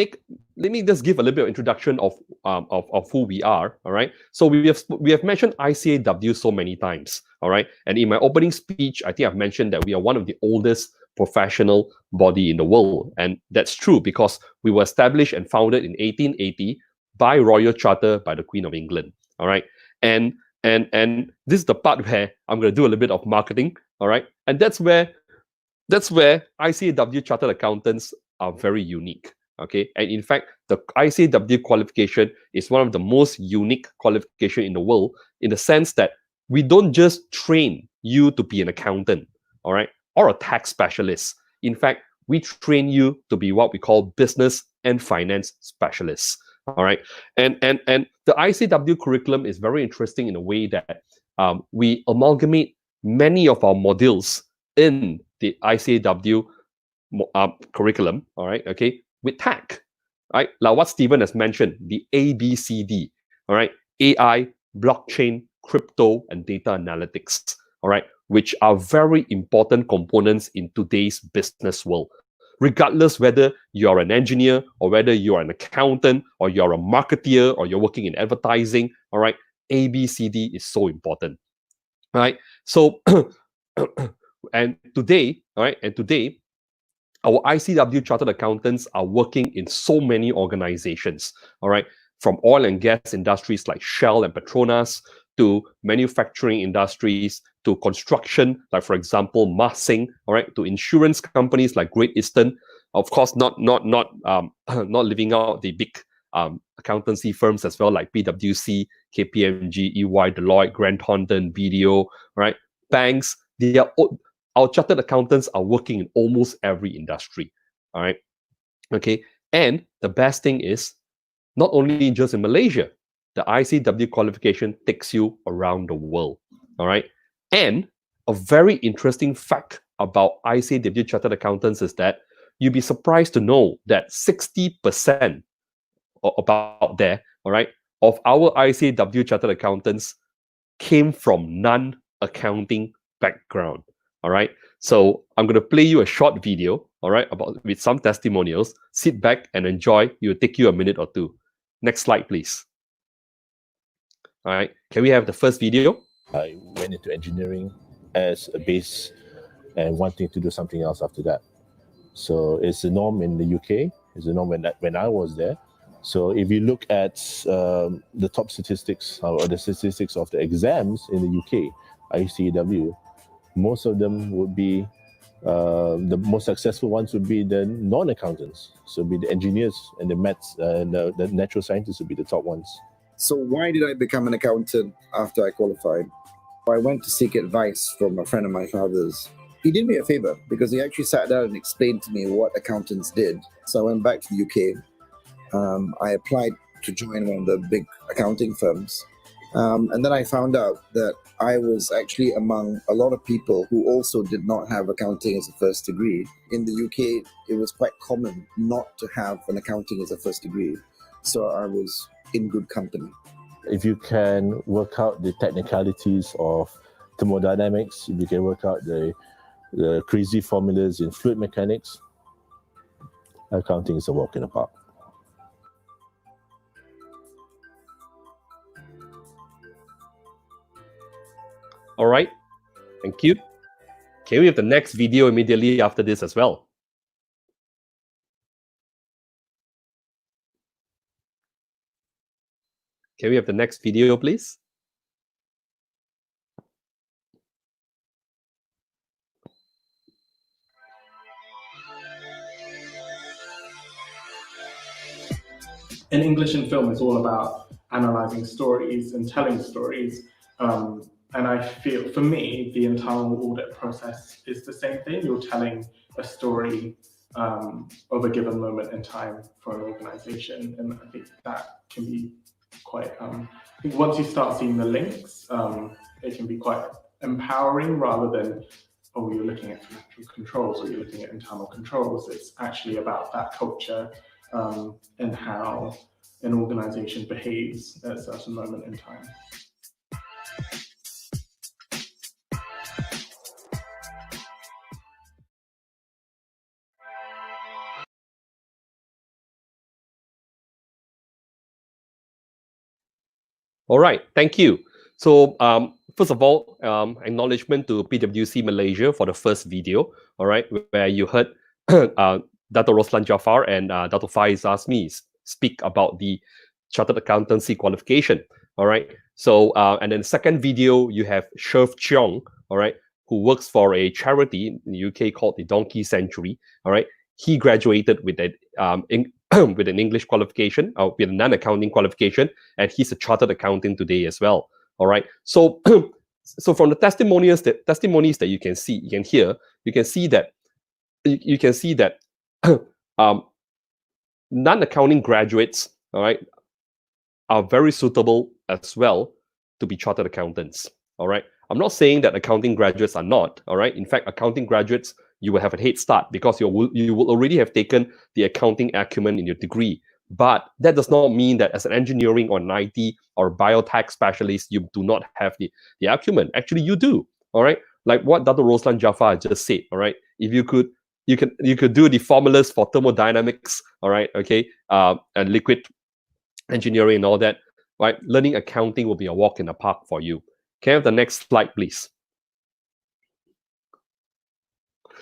just give a little bit of introduction of who we are. All right. So we have mentioned ICAEW so many times. All right. And in my opening speech, I think I've mentioned that we are one of the oldest professional body in the world, and that's true because we were established and founded in 1880 by royal charter by the Queen of England. All right. And this is the part where I'm going to do a little bit of marketing. All right. And that's where ICAEW chartered accountants are very unique. Okay, and in fact, the ICAEW qualification is one of the most unique qualification in the world, in the sense that we don't just train you to be an accountant, all right, or a tax specialist. In fact, we train you to be what we call business and finance specialists. All right, and the ICAEW curriculum is very interesting in a way that we amalgamate many of our modules in the ICAEW curriculum. All right, okay, with tech, right? Like what Steven has mentioned, the ABCD, all right, AI, blockchain, crypto, and data analytics, all right, which are very important components in today's business world. Regardless whether you're an engineer or whether you're an accountant or you're a marketeer or you're working in advertising, all right, ABCD is so important, right? So, and today, all right, our ICAEW chartered accountants are working in so many organizations, all right, from oil and gas industries like Shell and Petronas, to manufacturing industries, to construction, like for example, Massing, all right, to insurance companies like Great Eastern, of course, not leaving out the big accountancy firms as well, like PwC, KPMG, EY, Deloitte, Grant Thornton, BDO, right, banks. Our chartered accountants are working in almost every industry. All right. Okay. And the best thing is, not only just in Malaysia, the ICAEW qualification takes you around the world. All right. And a very interesting fact about ICAEW chartered accountants is that you'd be surprised to know that 60% about there, all right, of our ICAEW chartered accountants came from non-accounting background. All right. So I'm going to play you a short video, all right, with some testimonials. Sit back and enjoy. It will take you a minute or two. Next slide, please. All right. Can we have the first video? I went into engineering as a base and wanting to do something else after that. So it's the norm in the UK. It's the norm when I was there. So if you look at the top statistics or the statistics of the exams in the UK, ICAEW, most of them would be, the most successful ones would be the non-accountants. So be the engineers and the maths and the natural scientists would be the top ones. So why did I become an accountant after I qualified? I went to seek advice from a friend of my father's, he did me a favor because he actually sat down and explained to me what accountants did. So I went back to the UK. I applied to join one of the big accounting firms. And then I found out that I was actually among a lot of people who also did not have accounting as a first degree. In the UK, it was quite common not to have an accounting as a first degree. So I was in good company. If you can work out the technicalities of thermodynamics, if you can work out the crazy formulas in fluid mechanics, accounting is a walk in the park. All right, thank you. Can we have the next video immediately after this as well? Can we have the next video, please? In English and film, it's all about analyzing stories and telling stories. And I feel, for me, the internal audit process is the same thing. You're telling a story of a given moment in time for an organization. And I think that can be quite, I think once you start seeing the links, it can be quite empowering rather than, oh, you're looking at financial controls or you're looking at internal controls. It's actually about that culture and how an organization behaves at a certain moment in time. All right, thank you. So first of all, acknowledgement to PwC Malaysia for the first video, all right, where you heard Dato' Roslan Jaafar and Dato' Faiz Azmi speak about the Chartered Accountancy qualification, all right. So, and then the second video, you have Steven Chong, all right, who works for a charity in the UK called the Donkey Sanctuary, all right. He graduated with a with an English qualification, with a non-accounting qualification, and he's a chartered accountant today as well. All right. So, so from the testimonies that you can see, you can hear, you can see that non-accounting graduates, all right, are very suitable as well to be chartered accountants. All right. I'm not saying that accounting graduates are not. All right. In fact, accounting graduates, you will have a head start because you will already have taken the accounting acumen in your degree. But that does not mean that as an engineering or an IT or biotech specialist, you do not have the acumen. Actually, you do. All right. Like what Dato' Roslan Jaafar just said. All right. If you could, you could do the formulas for thermodynamics. All right. Okay. And liquid engineering and all that. Right. Learning accounting will be a walk in the park for you. Can I have the next slide, please?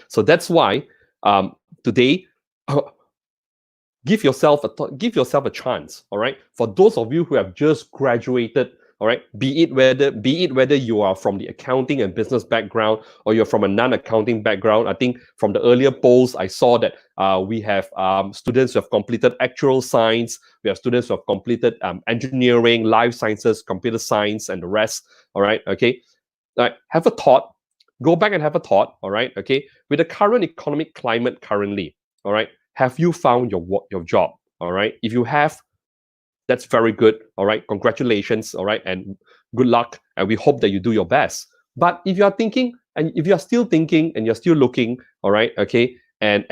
So that's why today, give yourself a chance. All right. For those of you who have just graduated, all right, be it whether you are from the accounting and business background or you're from a non-accounting background. I think from the earlier polls, I saw that we have students who have completed actuarial science. We have students who have completed engineering, life sciences, computer science, and the rest. All right. Okay. All right. Have a thought. Go back and have a thought. All right. Okay. With the current economic climate currently, all right, have you found your job? All right. If you have, that's very good. All right. Congratulations. All right. And good luck. And we hope that you do your best. But if you are thinking, and if you are still thinking and you're still looking, all right. Okay. And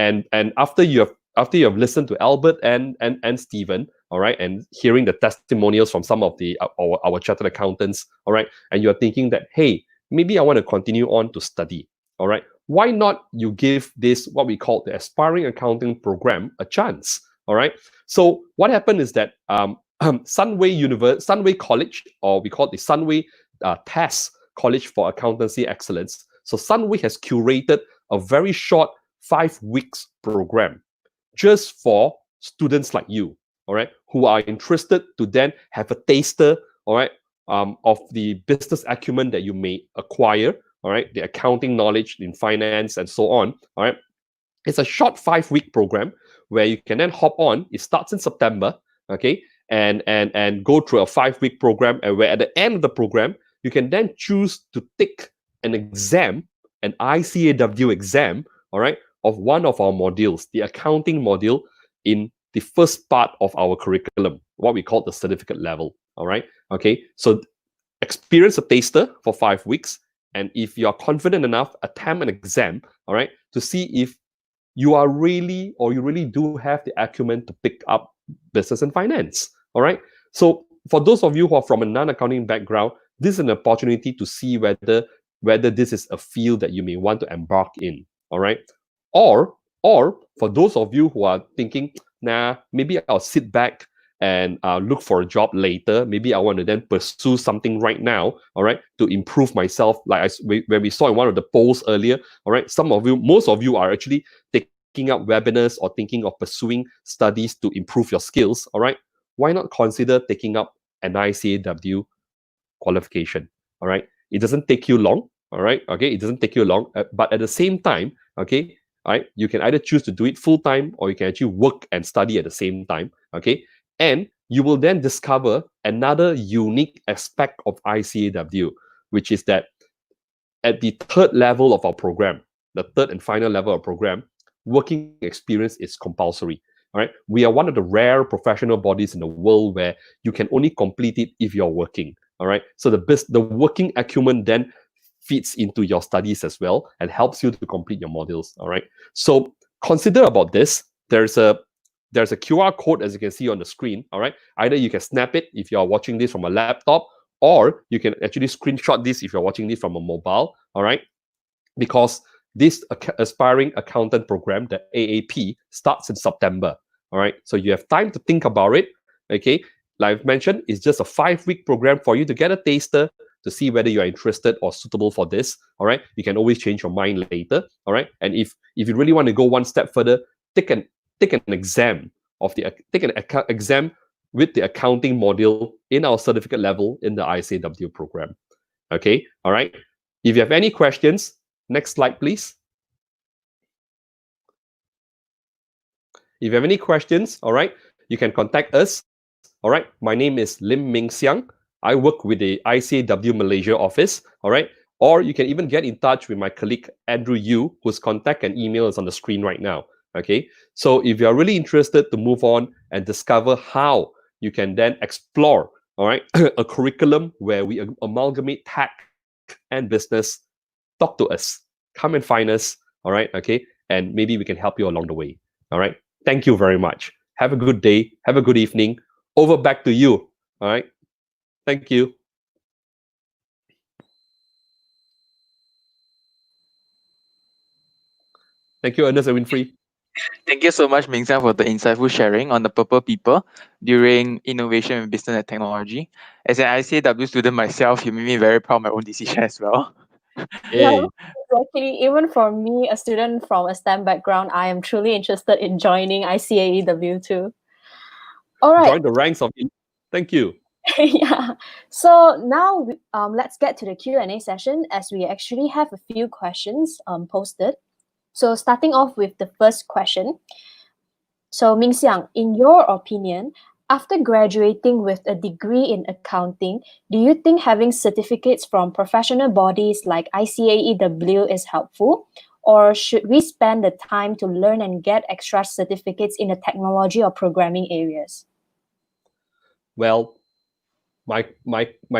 after you have listened to Albert and Steven, all right, and hearing the testimonials from some of the our chartered accountants, all right, and you're thinking that, hey, maybe I want to continue on to study. All right. Why not you give this, what we call the aspiring accounting program, a chance? All right. So what happened is that Sunway College, or we call it the Sunway TESS College for Accountancy Excellence. So Sunway has curated a very short 5 weeks program just for students like you, all right, who are interested to then have a taster, all right, of the business acumen that you may acquire, all right, the accounting knowledge in finance and so on, all right. It's a short 5 week program where you can then hop on. It starts in September, okay, and go through a 5 week program, and where at the end of the program, you can then choose to take an exam an ICAEW exam, all right, of one of our modules, the accounting module, in the first part of our curriculum, what we call the certificate level. All right. Okay. So experience a taster for 5 weeks. And if you are confident enough, attempt an exam, all right, to see if you are really, or you really do have the acumen to pick up business and finance. All right. So for those of you who are from a non-accounting background, this is an opportunity to see whether this is a field that you may want to embark in. All right. Or for those of you who are thinking, nah, maybe I'll sit back and look for a job later. Maybe I want to then pursue something right now, all right, to improve myself. Like when we saw in one of the polls earlier, all right, most of you are actually taking up webinars or thinking of pursuing studies to improve your skills, all right. Why not consider taking up an ICAEW qualification, all right? It doesn't take you long, all right? Okay, it doesn't take you long, but at the same time, okay, all right, you can either choose to do it full time or you can actually work and study at the same time, okay? And you will then discover another unique aspect of ICAEW, which is that at the third level of our program, the third and final level of program, working experience is compulsory. All right, we are one of the rare professional bodies in the world where you can only complete it if you're working. All right, so the working acumen then feeds into your studies as well and helps you to complete your modules. All right, so consider about this. There's a QR code, as you can see on the screen. All right, either you can snap it if you are watching this from a laptop, or you can actually screenshot this if you're watching this from a mobile. All right, because this aspiring accountant program, the AAP, starts in September. All right, so you have time to think about it. Okay, like I've mentioned, it's just a 5-week program for you to get a taster to see whether you are interested or suitable for this. All right, you can always change your mind later. All right, and if you really want to go one step further, take an exam exam with the accounting module in our certificate level in the ICAEW program. Okay, all right. If you have any questions, next slide, please. If you have any questions, all right, you can contact us. All right, my name is Ming. I work with the ICAEW Malaysia office. All right, or you can even get in touch with my colleague Andrew Yu, whose contact and email is on the screen right now. Okay, so if you are really interested to move on and discover how you can then explore, all right, a curriculum where we amalgamate tech and business, talk to us. Come and find us. All right, okay, and maybe we can help you along the way. All right. Thank you very much. Have a good day. Have a good evening. Over back to you. All right. Thank you. Thank you, Ernest and Winfrey. Thank you so much, Ming, for the insightful sharing on the purple people during innovation in business and technology. As an ICAEW student myself, you made me very proud of my own decision as well. Yeah, exactly. Even for me, a student from a STEM background, I am truly interested in joining ICAEW too. All right. Join the ranks of it. Thank you. Yeah. So now let's get to the Q&A session, as we actually have a few questions posted. So starting off with the first question. So Ming Xiang, in your opinion, after graduating with a degree in accounting, do you think having certificates from professional bodies like ICAEW is helpful? Or should we spend the time to learn and get extra certificates in the technology or programming areas? Well, my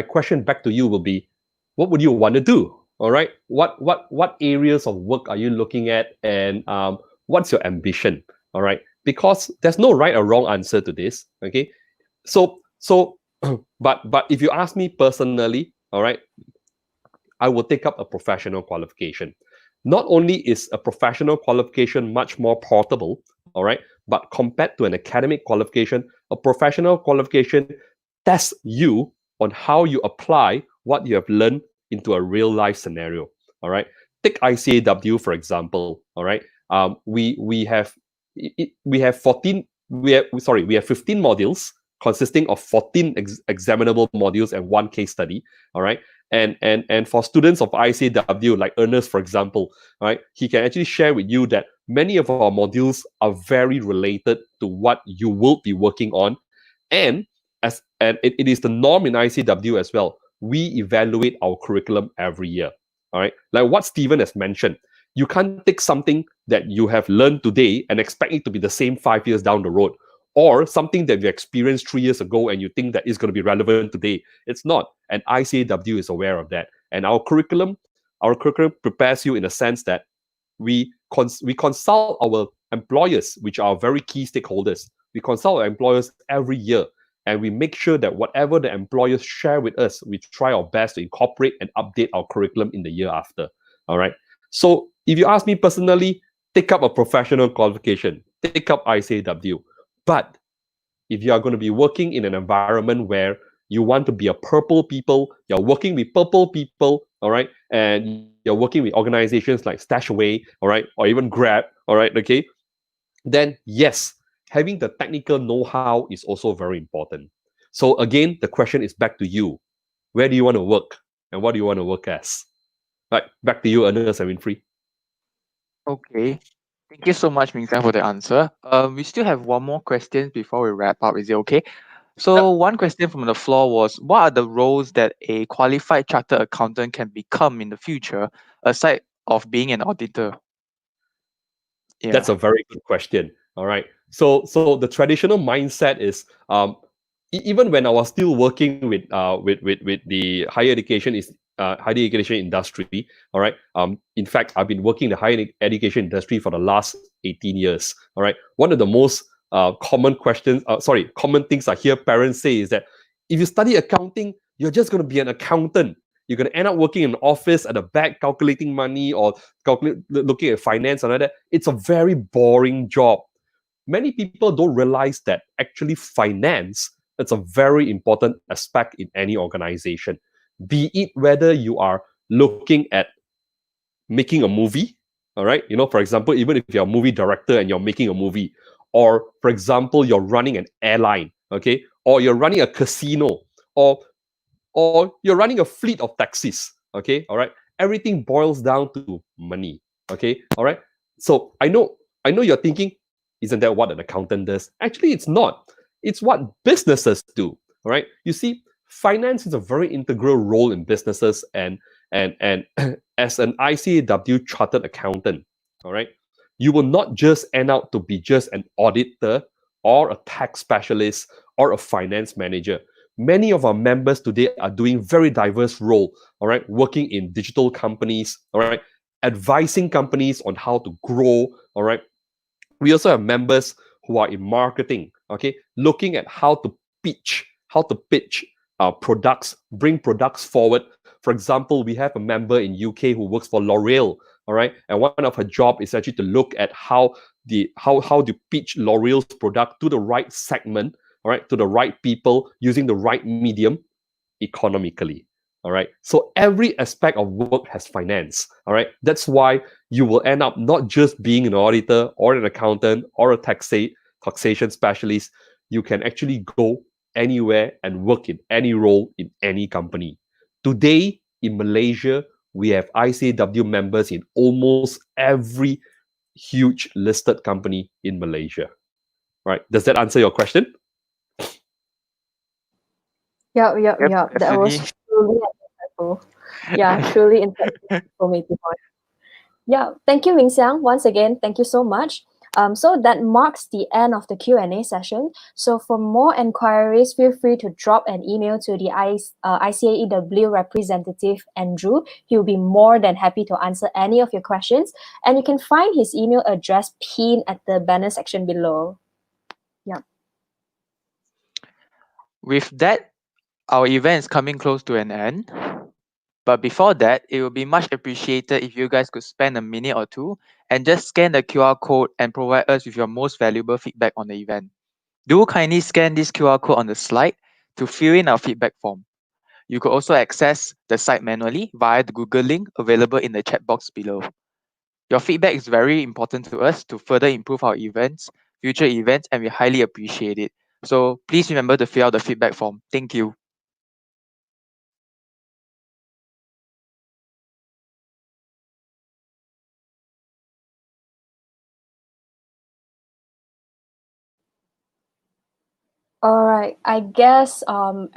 question back to you will be, what would you want to do? All right. What areas of work are you looking at, and what's your ambition? All right. Because there's no right or wrong answer to this. Okay. So but if you ask me personally, all right, I will take up a professional qualification. Not only is a professional qualification much more portable, all right, but compared to an academic qualification, a professional qualification tests you on how you apply what you have learned into a real life scenario. All right, take ICAEW for example. All right, we have 15 modules consisting of 14 examinable modules and 1 case study. All right, and for students of ICAEW, like Ernest, for example, right, he can actually share with you that many of our modules are very related to what you will be working on, and it is the norm in ICAEW as well. We evaluate our curriculum every year. All right, like what Steven has mentioned, you can't take something that you have learned today and expect it to be the same 5 years down the road, or something that you experienced 3 years ago and you think that is going to be relevant today. It's not. And ICAEW is aware of that. And our curriculum prepares you in a sense that we consult our employers, which are very key stakeholders. We consult our employers every year, and we make sure that whatever the employers share with us, we try our best to incorporate and update our curriculum in the year after. All right. So if you ask me personally, take up a professional qualification, take up ICAEW. But if you are going to be working in an environment where you want to be a purple people, you're working with purple people, all right, and you're working with organizations like Stashaway, all right, or even Grab, all right, okay, then yes, having the technical know-how is also very important. So again, the question is back to you. Where do you want to work? And what do you want to work as? Right, back to you, Ernest and Winfrey. Okay. Thank you so much, Ming, for the answer. We still have one more question before we wrap up. Is it okay? So one question from the floor was, what are the roles that a qualified chartered accountant can become in the future, aside of being an auditor? Yeah. That's a very good question. All right. So the traditional mindset is even when I was still working with the higher education industry. All right. In fact, I've been working in the higher education industry for the last 18 years. All right. One of the most common things I hear parents say is that if you study accounting, you're just going to be an accountant. You're going to end up working in an office at the back, calculating money or looking at finance and all that. It's a very boring job. Many people don't realize that actually finance is a very important aspect in any organization. Be it whether you are looking at making a movie, all right? You know, for example, even if you're a movie director and you're making a movie, or for example, you're running an airline, okay? Or you're running a casino, or you're running a fleet of taxis, okay? All right? Everything boils down to money, okay? All right? So I know you're thinking, isn't that what an accountant does? Actually, it's not. It's what businesses do, all right? You see, finance is a very integral role in businesses, and as an ICAEW chartered accountant, all right, you will not just end up to be just an auditor or a tax specialist or a finance manager. Many of our members today are doing very diverse role, all right, working in digital companies, all right, advising companies on how to grow, all right. We also have members who are in marketing, okay, looking at how to pitch products, bring products forward. For example, we have a member in UK who works for L'Oreal, all right, and one of her job is actually to look at how to pitch L'Oreal's product to the right segment, all right, to the right people using the right medium economically. All right. So every aspect of work has finance. All right. That's why you will end up not just being an auditor or an accountant or a taxation specialist. You can actually go anywhere and work in any role in any company. Today in Malaysia, we have ICAEW members in almost every huge listed company in Malaysia. Right. Does that answer your question? Yeah. Yep, That was definitely. truly insightful. Yeah, truly insightful for me to point. Yeah, thank you, Ming Xiang. Once again, thank you so much. So that marks the end of the Q&A session. So for more enquiries, feel free to drop an email to the ICAEW representative, Andrew. He'll be more than happy to answer any of your questions. And you can find his email address pinned at the banner section below. Yeah. With that, our event is coming close to an end. But before that, it would be much appreciated if you guys could spend a minute or two and just scan the QR code and provide us with your most valuable feedback on the event. Do kindly scan this QR code on the slide to fill in our feedback form. You could also access the site manually via the Google link available in the chat box below. Your feedback is very important to us to further improve our future events, and we highly appreciate it. So please remember to fill out the feedback form. Thank you. All right, I guess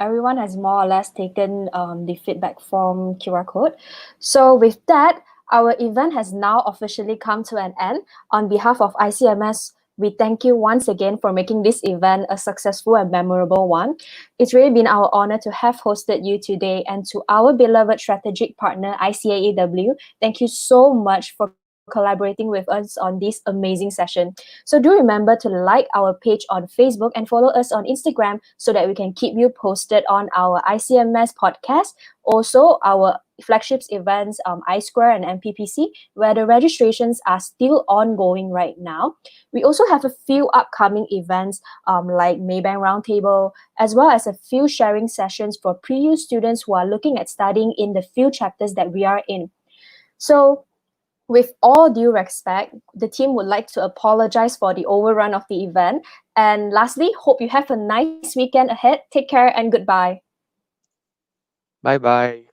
everyone has more or less taken the feedback form QR code. So with that, our event has now officially come to an end. On behalf of ICMS, we thank you once again for making this event a successful and memorable one. It's really been our honor to have hosted you today, and to our beloved strategic partner, ICAEW, thank you so much for collaborating with us on this amazing session. So do remember to like our page on Facebook and follow us on Instagram so that we can keep you posted on our ICMS podcast. Also, our flagships events, I2 and MPPC, where the registrations are still ongoing right now. We also have a few upcoming events like Maybank Roundtable, as well as a few sharing sessions for pre-U students who are looking at studying in the few chapters that we are in. So with all due respect, the team would like to apologize for the overrun of the event. And lastly, hope you have a nice weekend ahead. Take care and goodbye. Bye bye.